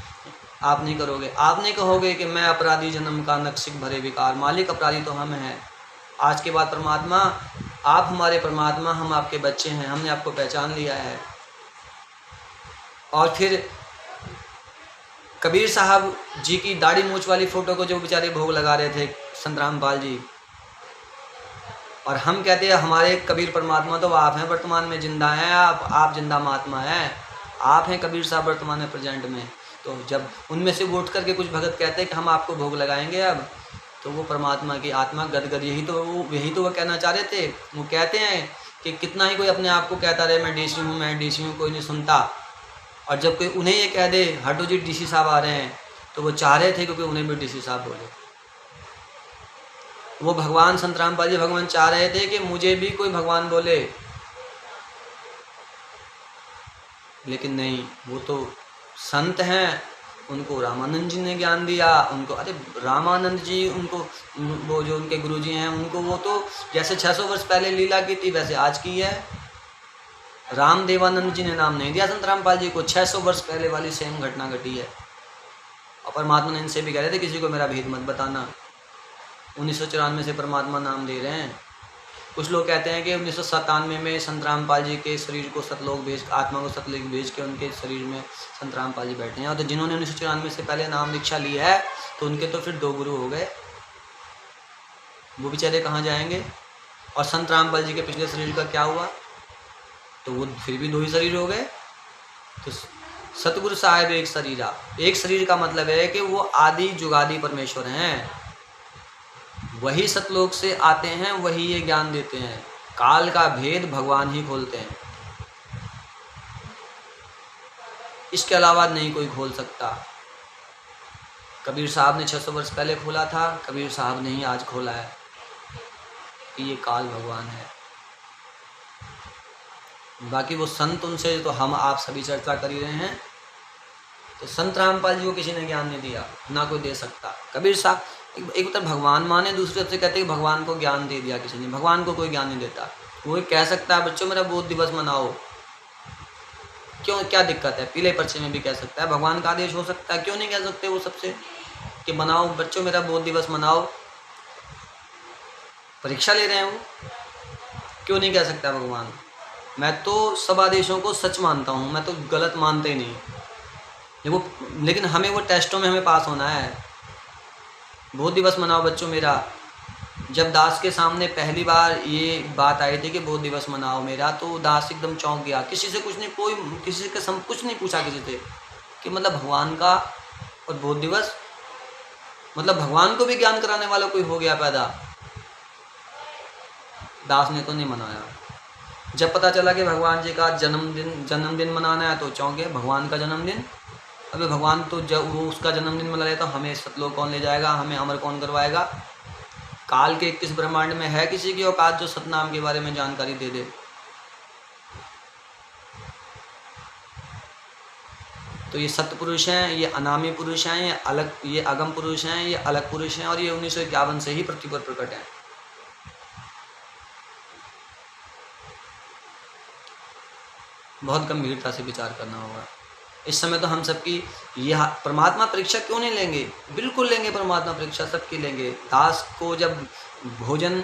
आप नहीं करोगे, आप नहीं कहोगे कि मैं अपराधी जन्म का नक्सिक भरे विकार, मालिक अपराधी तो हम हैं। आज के बाद परमात्मा आप हमारे परमात्मा, हम आपके बच्चे हैं, हमने आपको पहचान लिया है। और फिर कबीर साहब जी की दाढ़ी मूछ वाली फ़ोटो को जो बेचारे भोग लगा रहे थे संत रामपाल जी, और हम कहते हैं हमारे कबीर परमात्मा तो आप हैं, वर्तमान में जिंदा हैं, आप जिंदा महात्मा हैं, आप हैं कबीर साहब वर्तमान में प्रेजेंट में। तो जब उनमें से उठ करके कुछ भगत कहते हैं कि हम आपको भोग लगाएंगे अब, तो वो परमात्मा की आत्मा गदगद, यही तो वो कहना चाह रहे थे। वो कहते हैं कि कितना ही कोई अपने आप को कहता रहे मैं डीसी हूँ, कोई नहीं सुनता, और जब कोई उन्हें ये कह दे हटो जी डीसी साहब आ रहे हैं, तो वो चाह रहे थे क्योंकि उन्हें भी डीसी साहब बोले। वो भगवान संत रामपाल जी भगवान चाह रहे थे कि मुझे भी कोई भगवान बोले, लेकिन नहीं, वो तो संत हैं, उनको रामानंद जी ने ज्ञान दिया। उनको अरे रामानंद जी, उनको वो जो उनके गुरुजी हैं, उनको वो तो जैसे 600 वर्ष पहले लीला की थी वैसे आज की है। रामदेवानंद जी ने नाम नहीं दिया संत रामपाल जी को, 600 वर्ष पहले वाली सेम घटना घटी है। और परमात्मा ने इनसे भी कह रहे थे किसी को मेरा भेद मत बताना। 1994 से परमात्मा नाम दे रहे हैं। कुछ लोग कहते हैं कि 1997 में संत रामपाल जी के शरीर को सतलोक भेज, आत्मा को सतलोक भेज के उनके शरीर में संत रामपाल जी बैठे हैं। और तो जिन्होंने 1994 से पहले नाम दीक्षा ली है तो उनके तो फिर 2 गुरु हो गए, वो बेचारे कहाँ जाएंगे। और संत रामपाल जी के पिछले शरीर का क्या हुआ, तो वो फिर भी 2 ही शरीर हो गए। तो सतगुरु साहिब एक शरीरा, एक शरीर का मतलब है कि वो आदि जुगादि परमेश्वर हैं, वही सतलोक से आते हैं, वही ये ज्ञान देते हैं। काल का भेद भगवान ही खोलते हैं, इसके अलावा नहीं कोई खोल सकता। कबीर साहब ने 600 वर्ष पहले खोला था, कबीर साहब ने ही आज खोला है कि ये काल भगवान है। बाकी वो संत, उनसे तो हम आप सभी चर्चा कर ही रहे हैं। तो संत रामपाल जी को किसी ने ज्ञान नहीं दिया, ना कोई दे सकता। कबीर साहब एक तरफ भगवान माने, दूसरी तरफ से कहते हैं कि भगवान को ज्ञान दे दिया किसी ने। भगवान को कोई ज्ञान नहीं देता। वो कह सकता है बच्चों मेरा बोध दिवस मनाओ, क्यों, क्या दिक्कत है, पीले पर्चे में भी कह सकता है। भगवान का आदेश हो सकता है, क्यों नहीं कह सकते वो सबसे। कि बनाओ बच्चों मेरा बोध दिवस मनाओ, परीक्षा ले रहे हैं वो, क्यों नहीं कह सकता भगवान? मैं तो सब आदेशों को सच मानता हूँ, मैं तो गलत मानते ही नहीं। देखो, लेकिन हमें वो टेस्टों में हमें पास होना है। बोध दिवस मनाओ बच्चों मेरा। जब दास के सामने पहली बार ये बात आई थी कि बोध दिवस मनाओ मेरा, तो दास एकदम चौंक गया। किसी से कुछ नहीं, कोई किसी के कुछ नहीं पूछा किसी से कि मतलब भगवान का और बोध दिवस, मतलब भगवान को भी ज्ञान कराने वाला कोई हो गया पैदा। दास ने तो नहीं मनाया। जब पता चला कि भगवान जी का जन्मदिन मनाना है तो चौंके, भगवान का जन्मदिन। अबे भगवान तो जब वो उसका जन्मदिन मना लेता, हमें सतलोक कौन ले जाएगा, हमें अमर कौन करवाएगा? काल के 21 ब्रह्मांड में है किसी की औकात जो सतनाम के बारे में जानकारी दे दे? तो ये सत्य पुरुष हैं, ये अनामी पुरुष हैं, ये अगम पुरुष हैं, ये अलग पुरुष हैं, और ये 1951 से ही पृथ्वी पर प्रकट हैं। बहुत गंभीरता से विचार करना होगा। इस समय तो हम सबकी ये परमात्मा परीक्षा क्यों नहीं लेंगे? बिल्कुल लेंगे, परमात्मा परीक्षा सबकी लेंगे। दास को जब भोजन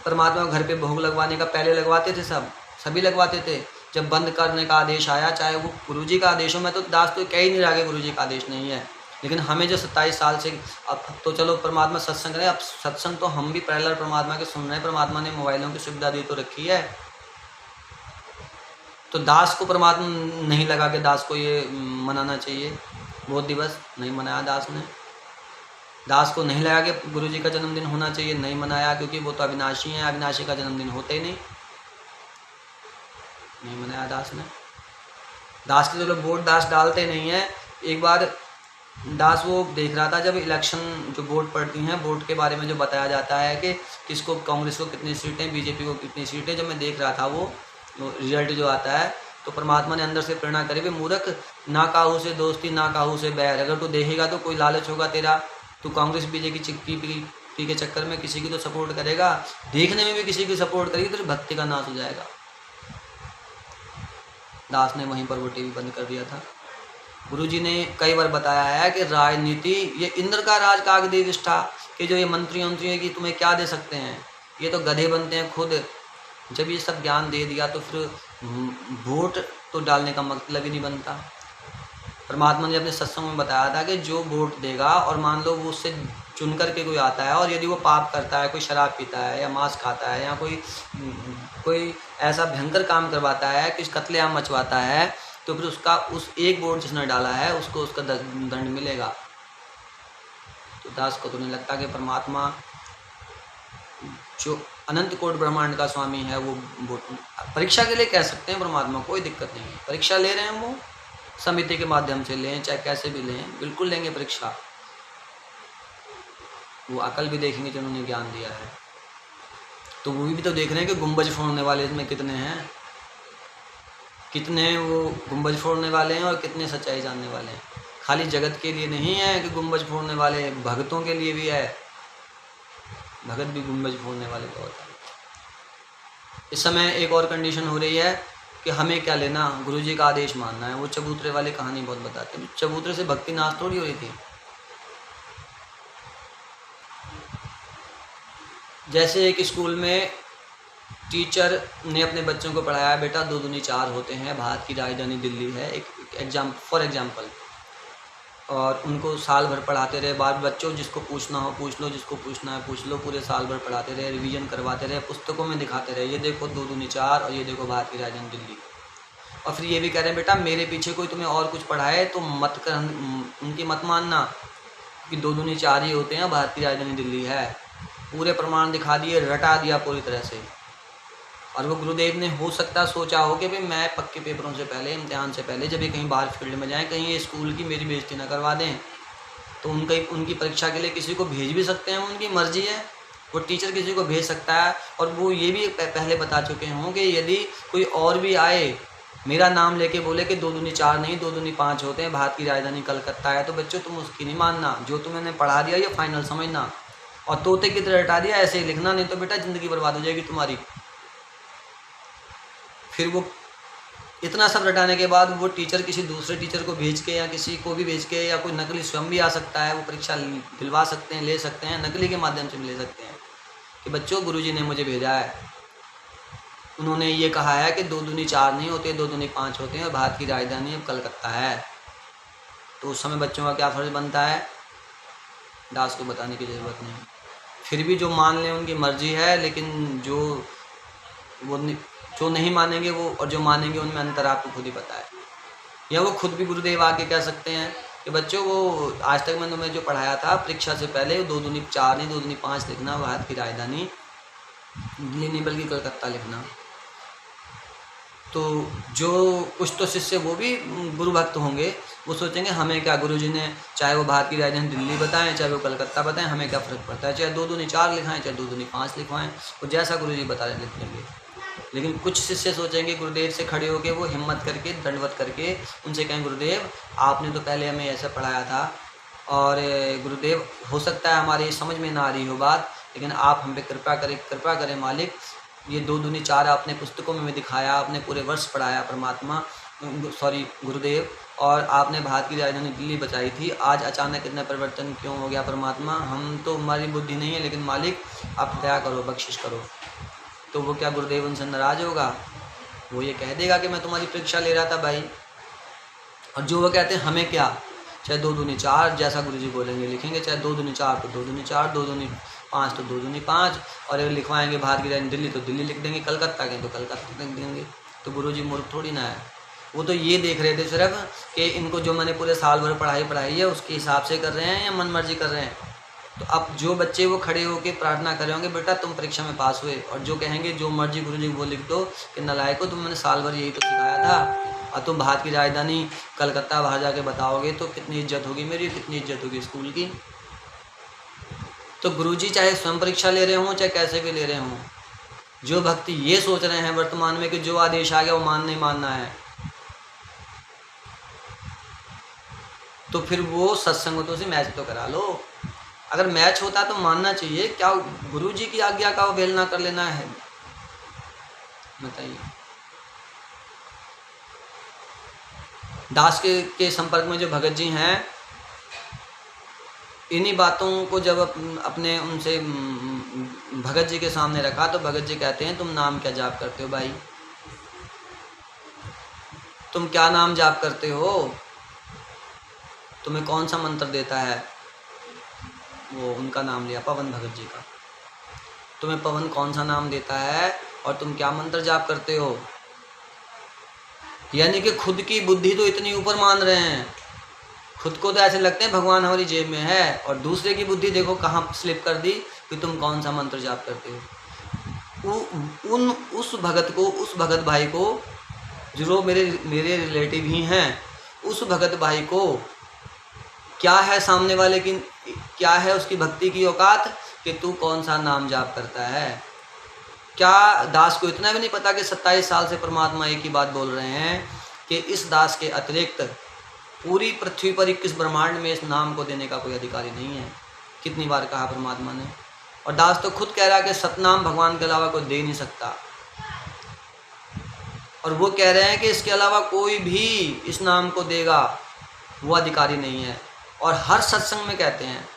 परमात्मा घर पे भोग लगवाने का पहले लगवाते थे, सभी लगवाते थे। जब बंद करने का आदेश आया, चाहे वो गुरुजी का आदेश हो, मैं तो दास तो कह ही नहीं रहा कि गुरुजी का आदेश नहीं है, लेकिन हमें जो 27 साल से, अब तो चलो परमात्मा सत्संग रहे, अब सत्संग तो हम भी पैरेलल परमात्मा के सुन रहे हैं। परमात्मा ने मोबाइलों की सुविधा दी तो रखी है, तो दास को परमात्मा नहीं लगा कि दास को ये मनाना चाहिए। बोध दिवस नहीं मनाया दास ने। दास को नहीं लगा कि गुरुजी का जन्मदिन होना चाहिए, नहीं मनाया, क्योंकि वो तो अविनाशी हैं, अविनाशी का जन्मदिन होता ही नहीं मनाया दास ने। दास के तो लोग वोट दास डालते नहीं है। एक बार दास वो देख रहा था, जब इलेक्शन जो वोट पड़ती हैं, वोट के बारे में जो बताया जाता है कि किसको, कांग्रेस को कितनी सीटें, बीजेपी को कितनी सीटें, जब मैं देख रहा था वो रिजल्ट जो आता है, तो परमात्मा ने अंदर से प्रेरणा करी, भी मूर्ख, ना काहू से दोस्ती ना काहू से बैर। अगर तू देखेगा तो कोई लालच होगा तेरा, तू कांग्रेस बीजेपी चिक्की के चक्कर में किसी की तो सपोर्ट करेगा, देखने में भी किसी की सपोर्ट करेगी तो भक्ति का नाश हो जाएगा। दास ने वहीं पर वो टीवी बंद कर दिया था। गुरुजी ने कई बार बताया है कि राजनीति ये इंद्र का राज कागदी विष्ठा, कि जो ये मंत्री की तुम्हें क्या दे सकते हैं, ये तो गधे बनते हैं खुद। जब ये सब ज्ञान दे दिया तो फिर वोट तो डालने का मतलब ही नहीं बनता। परमात्मा ने अपने सत्संग में बताया था कि जो वोट देगा, और मान लो वो उससे चुन करके कोई आता है, और यदि वो पाप करता है, कोई शराब पीता है या मांस खाता है या कोई ऐसा भयंकर काम करवाता है, कुछ कत्लेआम मचवाता है, तो फिर उसका उस एक वोट जिसने डाला है उसको उसका दंड मिलेगा। तो दास को तो नहीं लगता कि परमात्मा जो अनंत कोट ब्रह्मांड का स्वामी है वो परीक्षा के लिए कह सकते हैं परमात्मा, कोई दिक्कत नहीं है। परीक्षा ले रहे हैं वो समिति के माध्यम से लें, चाहे कैसे भी लें, बिल्कुल लेंगे परीक्षा। वो अकल भी देखेंगे जिन्होंने ज्ञान दिया है। तो वो भी तो देख रहे हैं कि गुंबज फोड़ने वाले इसमें कितने हैं, कितने वो गुंबज फोड़ने वाले हैं और कितने सच्चाई जानने वाले हैं। खाली जगत के लिए नहीं है कि गुंबज फोड़ने वाले, भक्तों के लिए भी है। भगत भी गुंबज फोड़ने वाले बहुत है। इस समय एक और कंडीशन हो रही है कि हमें क्या लेना, गुरुजी का आदेश मानना है। वो चबूतरे वाली कहानी बहुत बताते हैं। चबूतरे से भक्ति नाश थोड़ी हो रही थी। जैसे एक स्कूल में टीचर ने अपने बच्चों को पढ़ाया, बेटा 2 दूनी 4 होते हैं, भारत की राजधानी दिल्ली है, एक फॉर एग्जाम्पल, और उनको साल भर पढ़ाते रहे। बाद बच्चों जिसको पूछना हो पूछ लो, जिसको पूछना है पूछ लो, पूरे साल भर पढ़ाते रहे, रिवीजन करवाते रहे, पुस्तकों में दिखाते रहे, ये देखो 2 दूनी 4 और ये देखो भारत की राजधानी दिल्ली। और फिर ये भी कह रहे हैं बेटा मेरे पीछे कोई तुम्हें और कुछ पढ़ाए तो उनकी मत मानना कि 2 दूनी 4 ही होते हैं, भारत की राजधानी दिल्ली है। पूरे प्रमाण दिखा दिए, रटा दिया पूरी तरह से। और वो गुरुदेव ने हो सकता सोचा हो कि भाई मैं पक्के पेपरों से पहले, इम्तिहान से पहले, जब ये कहीं बाहर फील्ड में जाएं, कहीं ये स्कूल की मेरी बेइज्जती ना करवा दें, तो उनकी परीक्षा के लिए किसी को भेज भी सकते हैं, उनकी मर्जी है। वो टीचर किसी को भेज सकता है। और वो ये भी पहले बता चुके हों कि यदि कोई और भी आए, मेरा नाम लेके बोले कि 2 दूनी 4 नहीं 2 दूनी 5 होते हैं, भारत की राजधानी कलकत्ता है, तो बच्चों तुम उसकी नहीं मानना। जो तुम्हें पढ़ा दिया ये फाइनल समझना, और तोते की तरह हटा दिया ऐसे ही लिखना, नहीं तो बेटा ज़िंदगी बर्बाद हो जाएगी तुम्हारी। फिर वो इतना सब रटाने के बाद वो टीचर किसी दूसरे टीचर को भेज के या किसी को भी भेज के या कोई नकली स्वयं भी आ सकता है, वो परीक्षा दिलवा सकते हैं, ले सकते हैं, नकली के माध्यम से भी ले सकते हैं कि बच्चों गुरुजी ने मुझे भेजा है, उन्होंने ये कहा है कि 2 दूनी 4 नहीं होते, 2 दूनी 5 होते हैं और भारत की राजधानी अब कलकत्ता है। तो उस समय बच्चों का क्या फ़र्ज़ बनता है? दास को बताने की ज़रूरत नहीं। फिर भी जो मान लें उनकी मर्ज़ी है, लेकिन जो नहीं मानेंगे वो और जो मानेंगे उनमें अंतर आपको खुद ही पता है। या वो खुद भी गुरुदेव आके कह सकते हैं कि बच्चों वो आज तक मैंने तुम्हें जो पढ़ाया था परीक्षा से पहले 2 दूनी 4 नहीं 2 दूनी 5 लिखना, भारत की राजधानी दिल्ली नहीं बल्कि कलकत्ता लिखना। तो जो कुछ तो शिष्य वो भी गुरु भक्त होंगे, वो सोचेंगे हमें क्या, गुरुजी ने चाहे वो भारत की राजधानी दिल्ली बताएं चाहे वो कलकत्ता बताएं, हमें क्या फ़र्क पड़ता है, चाहे 2 दूनी 4 लिखाएं चाहे 2 दूनी 5 लिखवाएं, वो जैसा गुरुजी बता रहे लिख लेंगे। लेकिन कुछ शिष्य सोचेंगे गुरुदेव से खड़े होकर वो हिम्मत करके दंडवत करके उनसे कहें गुरुदेव आपने तो पहले हमें ऐसा पढ़ाया था और गुरुदेव हो सकता है हमारी समझ में ना आ रही हो बात, लेकिन आप हम पे कृपा करें मालिक, ये 2 दूनी 4 आपने पुस्तकों में दिखाया, आपने पूरे वर्ष पढ़ाया परमात्मा गुरुदेव, और आपने भारत की राजधानी दिल्ली बचाई थी, आज अचानक इतना परिवर्तन क्यों हो गया परमात्मा? हम तो हमारी बुद्धि नहीं है, लेकिन मालिक आप दया करो, बख्शिश करो। तो वो क्या गुरुदेव उनसे नाराज़ होगा? वो ये कह देगा कि मैं तुम्हारी परीक्षा ले रहा था भाई। और जो वो कहते हैं हमें क्या, चाहे 2 दूनी 4 जैसा गुरुजी बोलेंगे लिखेंगे, चाहे 2 दूनी 4 तो 2 दूनी 4, 2 दूनी 5 तो 2 दूनी 5, और अगर लिखवाएंगे भारत की राजधानी दिल्ली तो दिल्ली लिख देंगे, कलकत्ता के तो कलकत्ता लिख देंगे। तो गुरुजी मूर्ख थोड़ी ना है, वो तो ये देख रहे थे सिर्फ कि इनको जो मैंने पूरे साल भर पढ़ाई है उसके हिसाब से कर रहे हैं या मन मर्जी कर रहे हैं। तो अब जो बच्चे वो खड़े होकर प्रार्थना कर रहे होंगे बेटा तुम परीक्षा में पास हुए, और जो कहेंगे जो मर्जी गुरुजी वो लिख दो कि नालायको तुम मैंने साल भर यही तो सिखाया था, और तुम भारत की राजधानी कलकत्ता बाहर जाके बताओगे तो कितनी इज्जत होगी मेरी, कितनी इज्जत होगी स्कूल की। तो गुरुजी चाहे स्वयं परीक्षा ले रहे हों चाहे कैसे भी ले रहे हों, जो भक्ति ये सोच रहे हैं वर्तमान में कि जो आदेश आ गया वो मानना है, तो फिर वो सत्संगतों से मैच तो करा लो। अगर मैच होता तो मानना चाहिए, क्या गुरुजी की आज्ञा का अवहेलना कर लेना है? बताइए। दास के संपर्क में जो भगत जी हैं, इन्हीं बातों को जब अपने उनसे भगत जी के सामने रखा तो भगत जी कहते हैं तुम नाम क्या जाप करते हो भाई, तुम क्या नाम जाप करते हो, तुम्हें कौन सा मंत्र देता है? वो उनका नाम लिया पवन भगत जी का, तुम्हें पवन कौन सा नाम देता है और तुम क्या मंत्र जाप करते हो? यानी कि खुद की बुद्धि तो इतनी ऊपर मान रहे हैं, खुद को तो ऐसे लगते हैं भगवान हमारी जेब में है, और दूसरे की बुद्धि देखो कहाँ स्लिप कर दी कि तुम कौन सा मंत्र जाप करते हो। उस भगत भाई को जो मेरे रिलेटिव ही हैं, उस भगत भाई को क्या है सामने वाले की, क्या है उसकी भक्ति की औकात कि तू कौन सा नाम जाप करता है? क्या दास को इतना भी नहीं पता कि 27 साल से परमात्मा एक ही बात बोल रहे हैं कि इस दास के अतिरिक्त पूरी पृथ्वी पर 21 ब्रह्मांड में इस नाम को देने का कोई अधिकारी नहीं है? कितनी बार कहा परमात्मा ने, और दास तो खुद कह रहा है कि सतनाम भगवान के अलावा कोई दे नहीं सकता, और वो कह रहे हैं कि इसके अलावा कोई भी इस नाम को देगा वो अधिकारी नहीं है, और हर सत्संग में कहते हैं।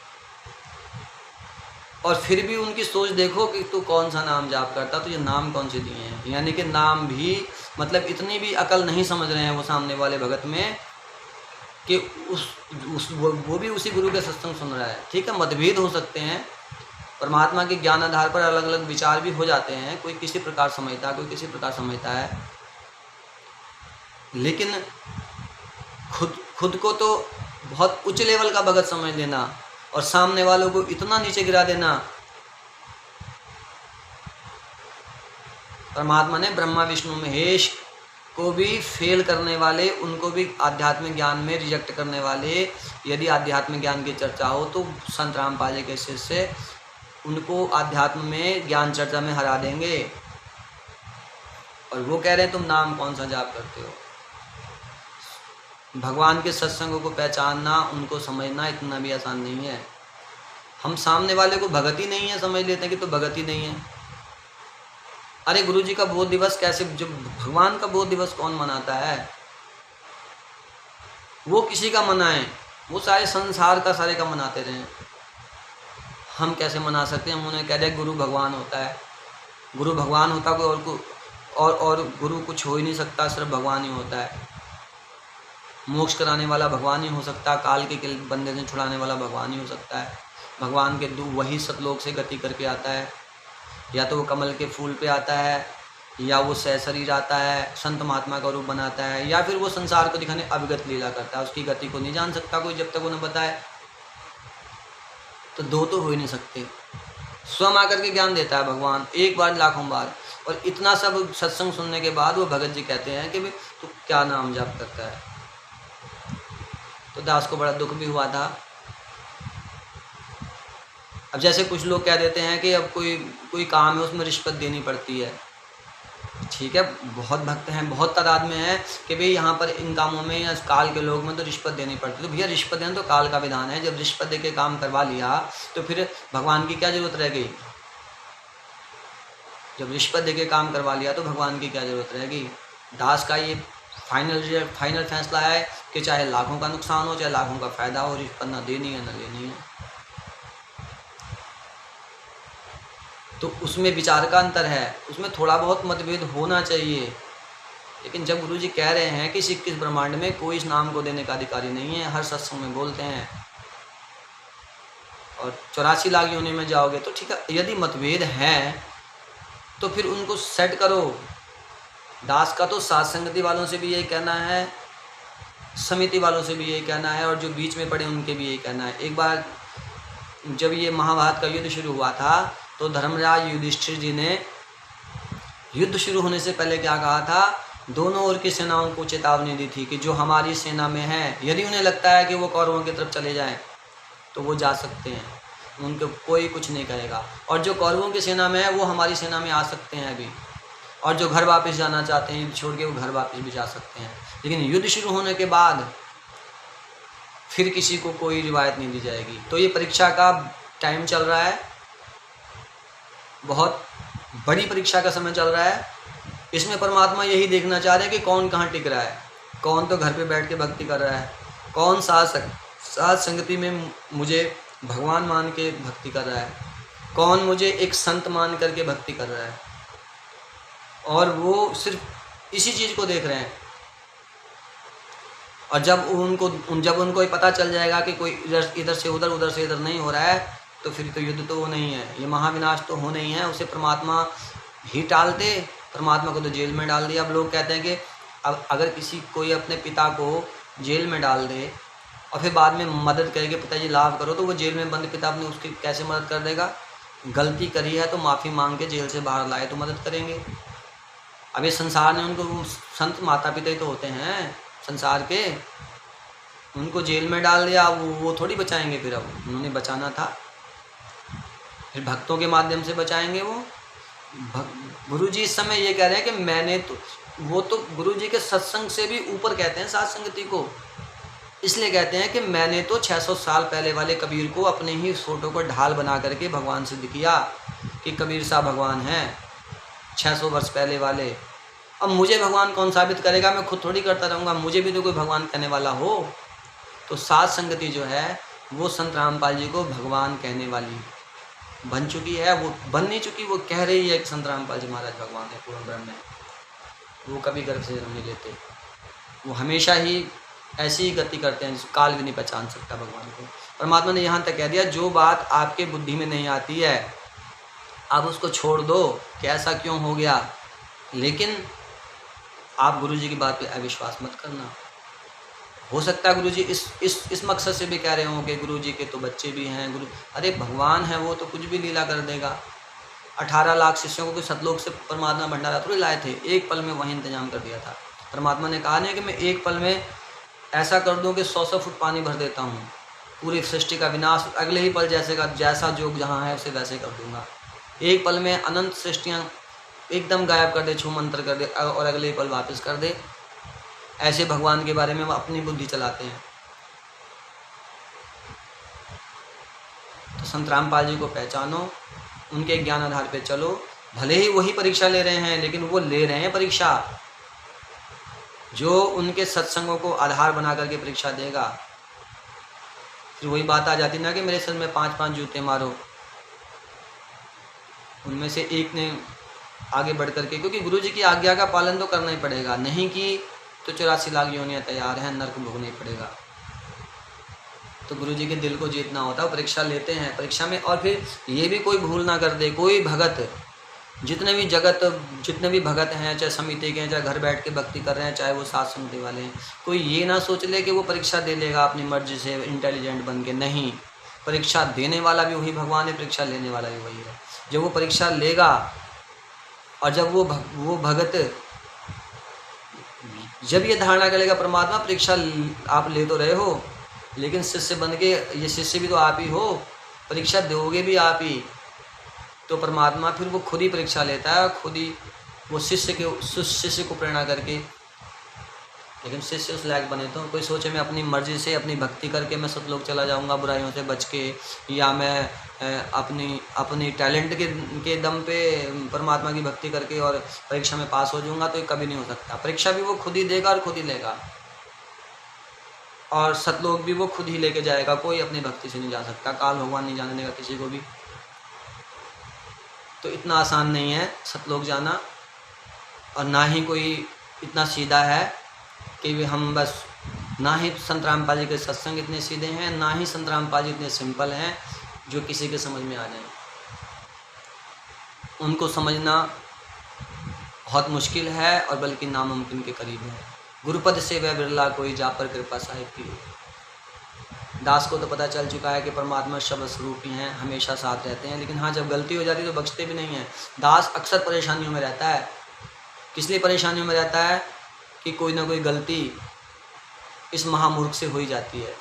और फिर भी उनकी सोच देखो कि तू कौन सा नाम जाप करता, तो ये नाम कौन से दिए हैं, यानी कि नाम भी मतलब इतनी भी अकल नहीं समझ रहे हैं वो सामने वाले भगत में कि वो भी उसी गुरु के सत्संग सुन रहा है। ठीक है, मतभेद हो सकते हैं, परमात्मा के ज्ञान आधार पर अलग अलग विचार भी हो जाते हैं, कोई किसी प्रकार समझता है कोई किसी प्रकार समझता है, लेकिन खुद को तो बहुत उच्च लेवल का भगत समझ लेना और सामने वालों को इतना नीचे गिरा देना। परमात्मा ने ब्रह्मा विष्णु महेश को भी फेल करने वाले, उनको भी आध्यात्मिक ज्ञान में रिजेक्ट करने वाले, यदि आध्यात्मिक ज्ञान की चर्चा हो तो संत रामपाल के शिष्य उनको आध्यात्म में ज्ञान चर्चा में हरा देंगे, और वो कह रहे हैं तुम नाम कौन सा जाप करते हो। भगवान के सत्संगों को पहचानना, उनको समझना इतना भी आसान नहीं है। हम सामने वाले को भगत ही नहीं है समझ लेते हैं कि तो भगत ही नहीं है। अरे गुरु जी का बोध दिवस कैसे, जब भगवान का बोध दिवस कौन मनाता है? वो किसी का मनाए, वो सारे संसार का सारे का मनाते रहे, हम कैसे मना सकते हैं? हम उन्हें कह रहे गुरु भगवान होता है, गुरु भगवान होता कोई और को, और गुरु कुछ हो ही नहीं सकता, सिर्फ भगवान ही होता है। मोक्ष कराने वाला भगवान ही हो सकता है, काल के बंधन से छुड़ाने वाला भगवान ही हो सकता है। भगवान के दूत वही सतलोक से गति करके आता है, या तो वो कमल के फूल पे आता है, या वो सहशरीर आता है, संत महात्मा का रूप बनाता है, या फिर वो संसार को दिखाने अविगत लीला करता है। उसकी गति को नहीं जान सकता कोई जब तक वो न बताए। तो दो तो हो ही नहीं सकते। स्वयं आकर के ज्ञान देता है भगवान, एक बार लाखों बार। और इतना सब सत्संग सुनने के बाद वो भगत जी कहते हैं कि भाई तू क्या नाम जाप करता है। तो दास को बड़ा दुख भी हुआ था। अब जैसे कुछ लोग कह देते हैं कि अब कोई काम है उसमें रिश्वत देनी पड़ती है। ठीक है, बहुत भक्त हैं, बहुत तादाद में है कि भाई यहाँ पर इन कामों में या काल के लोग में तो रिश्वत देनी पड़ती है। तो भैया रिश्वत देना तो काल का विधान है। जब रिश्वत दे के काम करवा लिया तो फिर भगवान की क्या जरूरत रह गई? जब रिश्वत दे के काम करवा लिया तो भगवान की क्या जरूरत रहेगी? दास का ये फाइनल फैसला है कि चाहे लाखों का नुकसान हो, चाहे लाखों का फायदा हो, रिश्वत ना देनी है ना लेनी है। तो उसमें विचार का अंतर है, उसमें थोड़ा बहुत मतभेद होना चाहिए। लेकिन जब गुरु जी कह रहे हैं कि इस 21 ब्रह्मांड में कोई इस नाम को देने का अधिकारी नहीं है, हर सत्संग में बोलते हैं, और 84 लाख योनि में जाओगे तो ठीक है। यदि मतभेद है तो फिर उनको सेट करो। दास का तो साथ संगति वालों से भी यही कहना है, समिति वालों से भी यही कहना है, और जो बीच में पड़े उनके भी यही कहना है। एक बार जब ये महाभारत का युद्ध शुरू हुआ था तो धर्मराज युधिष्ठिर जी ने युद्ध शुरू होने से पहले क्या कहा था? दोनों ओर की सेनाओं को चेतावनी दी थी कि जो हमारी सेना में है, यदि उन्हें लगता है कि वो कौरवों की तरफ चले जाएं तो वो जा सकते हैं, उनको कोई कुछ नहीं कहेगा। और जो कौरवों की सेना में है वो हमारी सेना में आ सकते हैं अभी, और जो घर वापस जाना चाहते हैं छोड़ के वो घर वापस भी जा सकते हैं। लेकिन युद्ध शुरू होने के बाद फिर किसी को कोई रिवायत नहीं दी जाएगी। तो ये परीक्षा का टाइम चल रहा है, बहुत बड़ी परीक्षा का समय चल रहा है। इसमें परमात्मा यही देखना चाह रहे हैं कि कौन कहाँ टिक रहा है, कौन तो घर पे बैठ के भक्ति कर रहा है, कौन साथ संगति में मुझे भगवान मान के भक्ति कर रहा है, कौन मुझे एक संत मान करके भक्ति कर रहा है। और वो सिर्फ इसी चीज़ को देख रहे हैं। और जब उनको पता चल जाएगा कि कोई इधर से उधर नहीं हो रहा है, तो फिर तो युद्ध तो वो नहीं है, ये महाविनाश तो हो नहीं है। उसे परमात्मा ही टाल दे, परमात्मा को तो जेल में डाल दिया। अब लोग कहते हैं कि अब अगर कोई अपने पिता को जेल में डाल दे और फिर बाद में मदद करेगी, पिताजी लाभ करो, तो वो जेल में बंद पिता अपने उसकी कैसे मदद कर देगा? गलती करी है तो माफ़ी मांग के जेल से बाहर लाए तो मदद करेंगे। अब ये संसार ने उनको, संत माता पिता ही तो होते हैं संसार के, उनको जेल में डाल दिया, वो थोड़ी बचाएंगे। फिर अब उन्होंने बचाना था, फिर भक्तों के माध्यम से बचाएंगे वो। गुरु जी इस समय ये कह रहे हैं कि मैंने तो, वो तो गुरु जी के सत्संग से भी ऊपर कहते हैं साथ संगति को। इसलिए कहते हैं कि मैंने तो 600 साल पहले वाले कबीर को अपने ही फोटो को ढाल बना करके भगवान सिद्ध किया कि कबीर साहब भगवान हैं, 600 वर्ष पहले वाले। अब मुझे भगवान कौन साबित करेगा? मैं खुद थोड़ी करता रहूँगा, मुझे भी तो कोई भगवान कहने वाला हो। तो साथ संगति जो है वो संत रामपाल जी को भगवान कहने वाली बन चुकी है। वो बन नहीं चुकी, वो कह रही है कि संत रामपाल जी महाराज भगवान है, पूर्ण ब्रह्म है। वो कभी गर्भ से जन्म नहीं लेते, वो हमेशा ही ऐसी ही गति करते हैं, काल भी नहीं पहचान सकता भगवान को। परमात्मा ने यहाँ तक कह दिया, जो बात आपके बुद्धि में नहीं आती है आप उसको छोड़ दो कि ऐसा क्यों हो गया, लेकिन आप गुरु जी की बात पे अविश्वास मत करना। हो सकता है गुरु जी इस मकसद से भी कह रहे हों कि गुरु जी के तो बच्चे भी हैं, अरे भगवान है, वो तो कुछ भी लीला कर देगा। 18 लाख शिष्यों को कोई सतलोक से परमात्मा भंडारा थोड़ी लाए थे, एक पल में वही इंतजाम कर दिया था। परमात्मा ने कहा नहीं कि मैं एक पल में ऐसा कर दूं कि 100 फुट पानी भर देता हूँ, पूरी सृष्टि का विनाश अगले ही पल जैसा जोग जहाँ है उसे वैसे कर दूंगा। एक पल में अनंत सृष्टियाँ एकदम गायब कर दे, छू मंत्र कर दे और अगले ही पल वापस कर दे। ऐसे भगवान के बारे में वो अपनी बुद्धि चलाते हैं। तो संत रामपाल जी को पहचानो, उनके ज्ञान आधार पे चलो, भले ही वही परीक्षा ले रहे हैं, लेकिन वो ले रहे हैं परीक्षा जो उनके सत्संगों को आधार बना करके परीक्षा देगा। फिर वही बात आ जाती ना कि मेरे सर में 5-5 जूते मारो, उनमें से एक ने आगे बढ़ करके, क्योंकि गुरु जी की आज्ञा का पालन तो करना ही पड़ेगा, नहीं कि तो 84 लाख योनियाँ तैयार हैं, नर्क भोगना ही पड़ेगा। तो गुरु जी के दिल को जीतना होता है, परीक्षा लेते हैं परीक्षा में। और फिर ये भी कोई भूल ना कर दे, कोई भगत, जितने भी भगत हैं, चाहे समिति के हैं, चाहे घर बैठ के भक्ति कर रहे हैं, चाहे वो साथ समिति वाले हैं, कोई ये ना सोच ले कि वो परीक्षा दे लेगा अपनी मर्जी से इंटेलिजेंट बन के। नहीं, परीक्षा देने वाला भी वही भगवान है, परीक्षा लेने वाला भी वही है। जब वो परीक्षा लेगा और जब वो भगत जब ये धारणा करेगा परमात्मा परीक्षा आप ले तो रहे हो, लेकिन शिष्य बन के, ये शिष्य भी तो आप ही हो, परीक्षा दोगे भी आप ही, तो परमात्मा फिर वो खुद ही परीक्षा लेता है, खुद ही वो शिष्य को प्रेरणा करके। लेकिन शिष्य उस लायक बने तो कोई सोचे मैं अपनी मर्जी से अपनी भक्ति करके मैं सतलोक चला जाऊंगा बुराइयों से बच के, या मैं अपनी टैलेंट के दम पे परमात्मा की भक्ति करके और परीक्षा में पास हो जाऊंगा, तो ये कभी नहीं हो सकता। परीक्षा भी वो खुद ही देगा और खुद ही लेगा, और सतलोक भी वो खुद ही लेके जाएगा, कोई अपनी भक्ति से नहीं जा सकता, काल भगवान नहीं जाने देगा किसी को भी। तो इतना आसान नहीं है सतलोक जाना, और ना ही कोई इतना सीधा है कि हम बस, ना ही संत रामपाल जी के सत्संग इतने सीधे हैं, ना ही संत रामपाल जी इतने सिंपल हैं जो किसी के समझ में आ जाए। उनको समझना बहुत मुश्किल है और बल्कि नामुमकिन के करीब है। गुरुपद से वह बिरला कोई जा पर कृपा साहिब की। दास को तो पता चल चुका है कि परमात्मा शब्द स्वरूप ही हैं, हमेशा साथ रहते हैं, लेकिन हाँ जब गलती हो जाती है तो बख्शते भी नहीं हैं। दास अक्सर परेशानियों में रहता है। किस लिए परेशानियों में रहता है? कि कोई ना कोई गलती इस महामूर्ख से हो ही जाती है।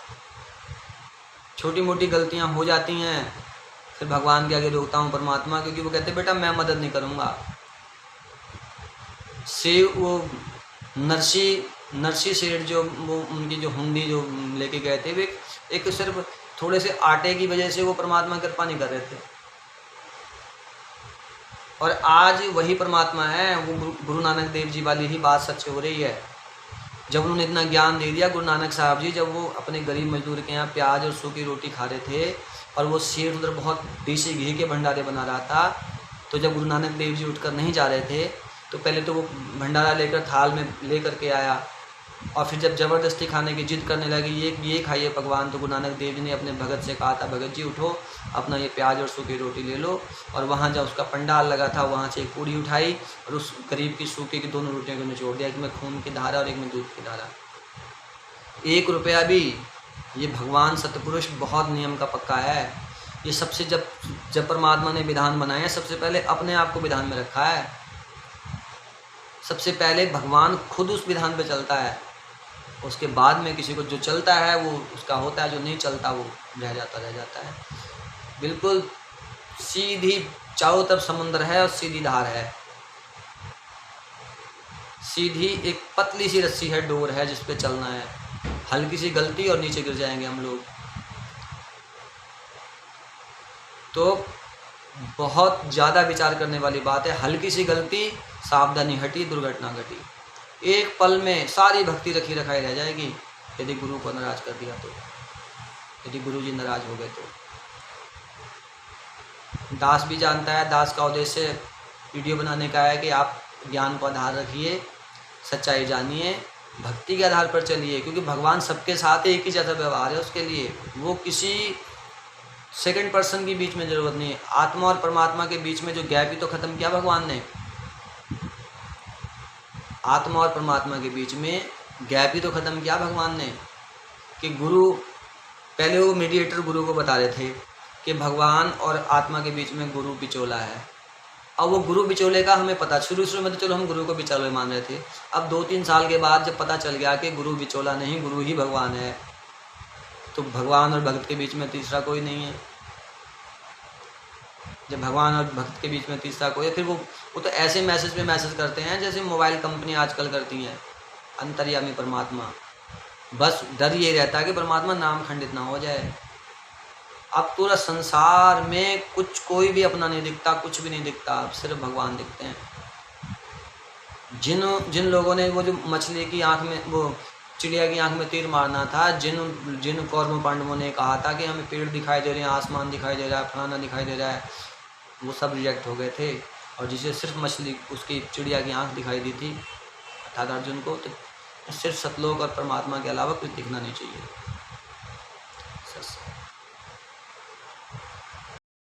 छोटी मोटी गलतियां हो जाती हैं, फिर भगवान के आगे रोकता हूँ परमात्मा, क्योंकि वो कहते बेटा मैं मदद नहीं करूँगा। से वो नरसी सेठ जो वो उनकी जो हुंडी जो लेके गए थे, वे एक सिर्फ थोड़े से आटे की वजह से वो परमात्मा कृपा नहीं कर रहे थे। और आज वही परमात्मा है, वो गुरु नानक देव जी वाली ही बात सच हो रही है। जब उन्होंने इतना ज्ञान दे दिया, गुरु नानक साहब जी जब वो अपने गरीब मजदूर के यहाँ प्याज और सूखी रोटी खा रहे थे और वो सेठ उधर बहुत देसी घी के भंडारे बना रहा था, तो जब गुरु नानक देव जी उठकर नहीं जा रहे थे तो पहले तो वो भंडारा लेकर थाल में ले करके आया, और फिर जब ज़बरदस्ती खाने की जिद करने लगी, ये खाइए भगवान, तो गुरु नानक देव जी ने अपने भगत से कहा था, भगत जी उठो, अपना ये प्याज और सूखी रोटी ले लो। और वहाँ जब उसका पंडाल लगा था वहाँ से एक पूड़ी उठाई और उस गरीब की सूखी की दोनों रोटियों को निचोड़ दिया, एक में खून की धारा और एक में दूध की धारा। 1 रुपया भी, ये भगवान सतपुरुष बहुत नियम का पक्का है। ये सबसे जब परमात्मा ने विधान बनाए हैं, सबसे पहले अपने आप को विधान में रखा है। सबसे पहले भगवान खुद उस विधान पे चलता है, उसके बाद में किसी को जो चलता है वो उसका होता है, जो नहीं चलता वो रह जाता है। बिल्कुल सीधी चारों तरफ समुद्र है और सीधी धार है, सीधी एक पतली सी रस्सी है, डोर है जिस पे चलना है। हल्की सी गलती और नीचे गिर जाएंगे हम लोग। तो बहुत ज़्यादा विचार करने वाली बात है। हल्की सी गलती, सावधानी हटी, दुर्घटना घटी। एक पल में सारी भक्ति रखी रखाई रह जाएगी यदि गुरु को नाराज कर दिया तो, यदि गुरु जी नाराज हो गए तो। दास भी जानता है, दास का उद्देश्य वीडियो बनाने का है कि आप ज्ञान को आधार रखिए, सच्चाई जानिए, भक्ति के आधार पर चलिए, क्योंकि भगवान सबके साथ एक ही जैसा व्यवहार है उसके लिए। वो किसी सेकंड पर्सन की बीच में ज़रूरत नहीं है। आत्मा और परमात्मा के बीच में जो गैप ही तो ख़त्म किया भगवान ने। आत्मा और परमात्मा के बीच में गैप ही तो ख़त्म किया भगवान ने कि गुरु, पहले वो मीडिएटर गुरु को बता रहे थे कि भगवान और आत्मा के बीच में गुरु बिचौला है। अब वो गुरु बिचौले का हमें पता, शुरू में तो चलो हम गुरु को बिचौले मान रहे थे। अब 2-3 साल के बाद जब पता चल गया कि गुरु बिचौला नहीं, गुरु ही भगवान है, तो भगवान और भक्त के बीच में तीसरा कोई नहीं है। जब भगवान और भक्त के बीच में तीसरा कोई है, फिर वो तो ऐसे मैसेज पे मैसेज करते हैं जैसे मोबाइल कंपनी आजकल करती हैं, अंतर्यामी परमात्मा। बस डर ये रहता है कि परमात्मा नाम खंडित ना हो जाए। अब पूरा संसार में कुछ कोई भी अपना नहीं दिखता, कुछ भी नहीं दिखता, अब सिर्फ भगवान दिखते हैं। जिन जिन लोगों ने वो जो मछली की आंख में, वो चिड़िया की आंख में तीर मारना था, जिन जिन कौरव पांडवों ने कहा था कि हमें पेड़ दिखाई दे रहे हैं, आसमान दिखाई दे रहा है, फलाना दिखाई दे रहा है, वो सब रिजेक्ट हो गए थे। और जिसे सिर्फ मछली, उसकी चिड़िया की आंख दिखाई दी थी अर्थात अर्जुन को, तो सिर्फ सतलोक और परमात्मा के अलावा कुछ दिखना नहीं चाहिए।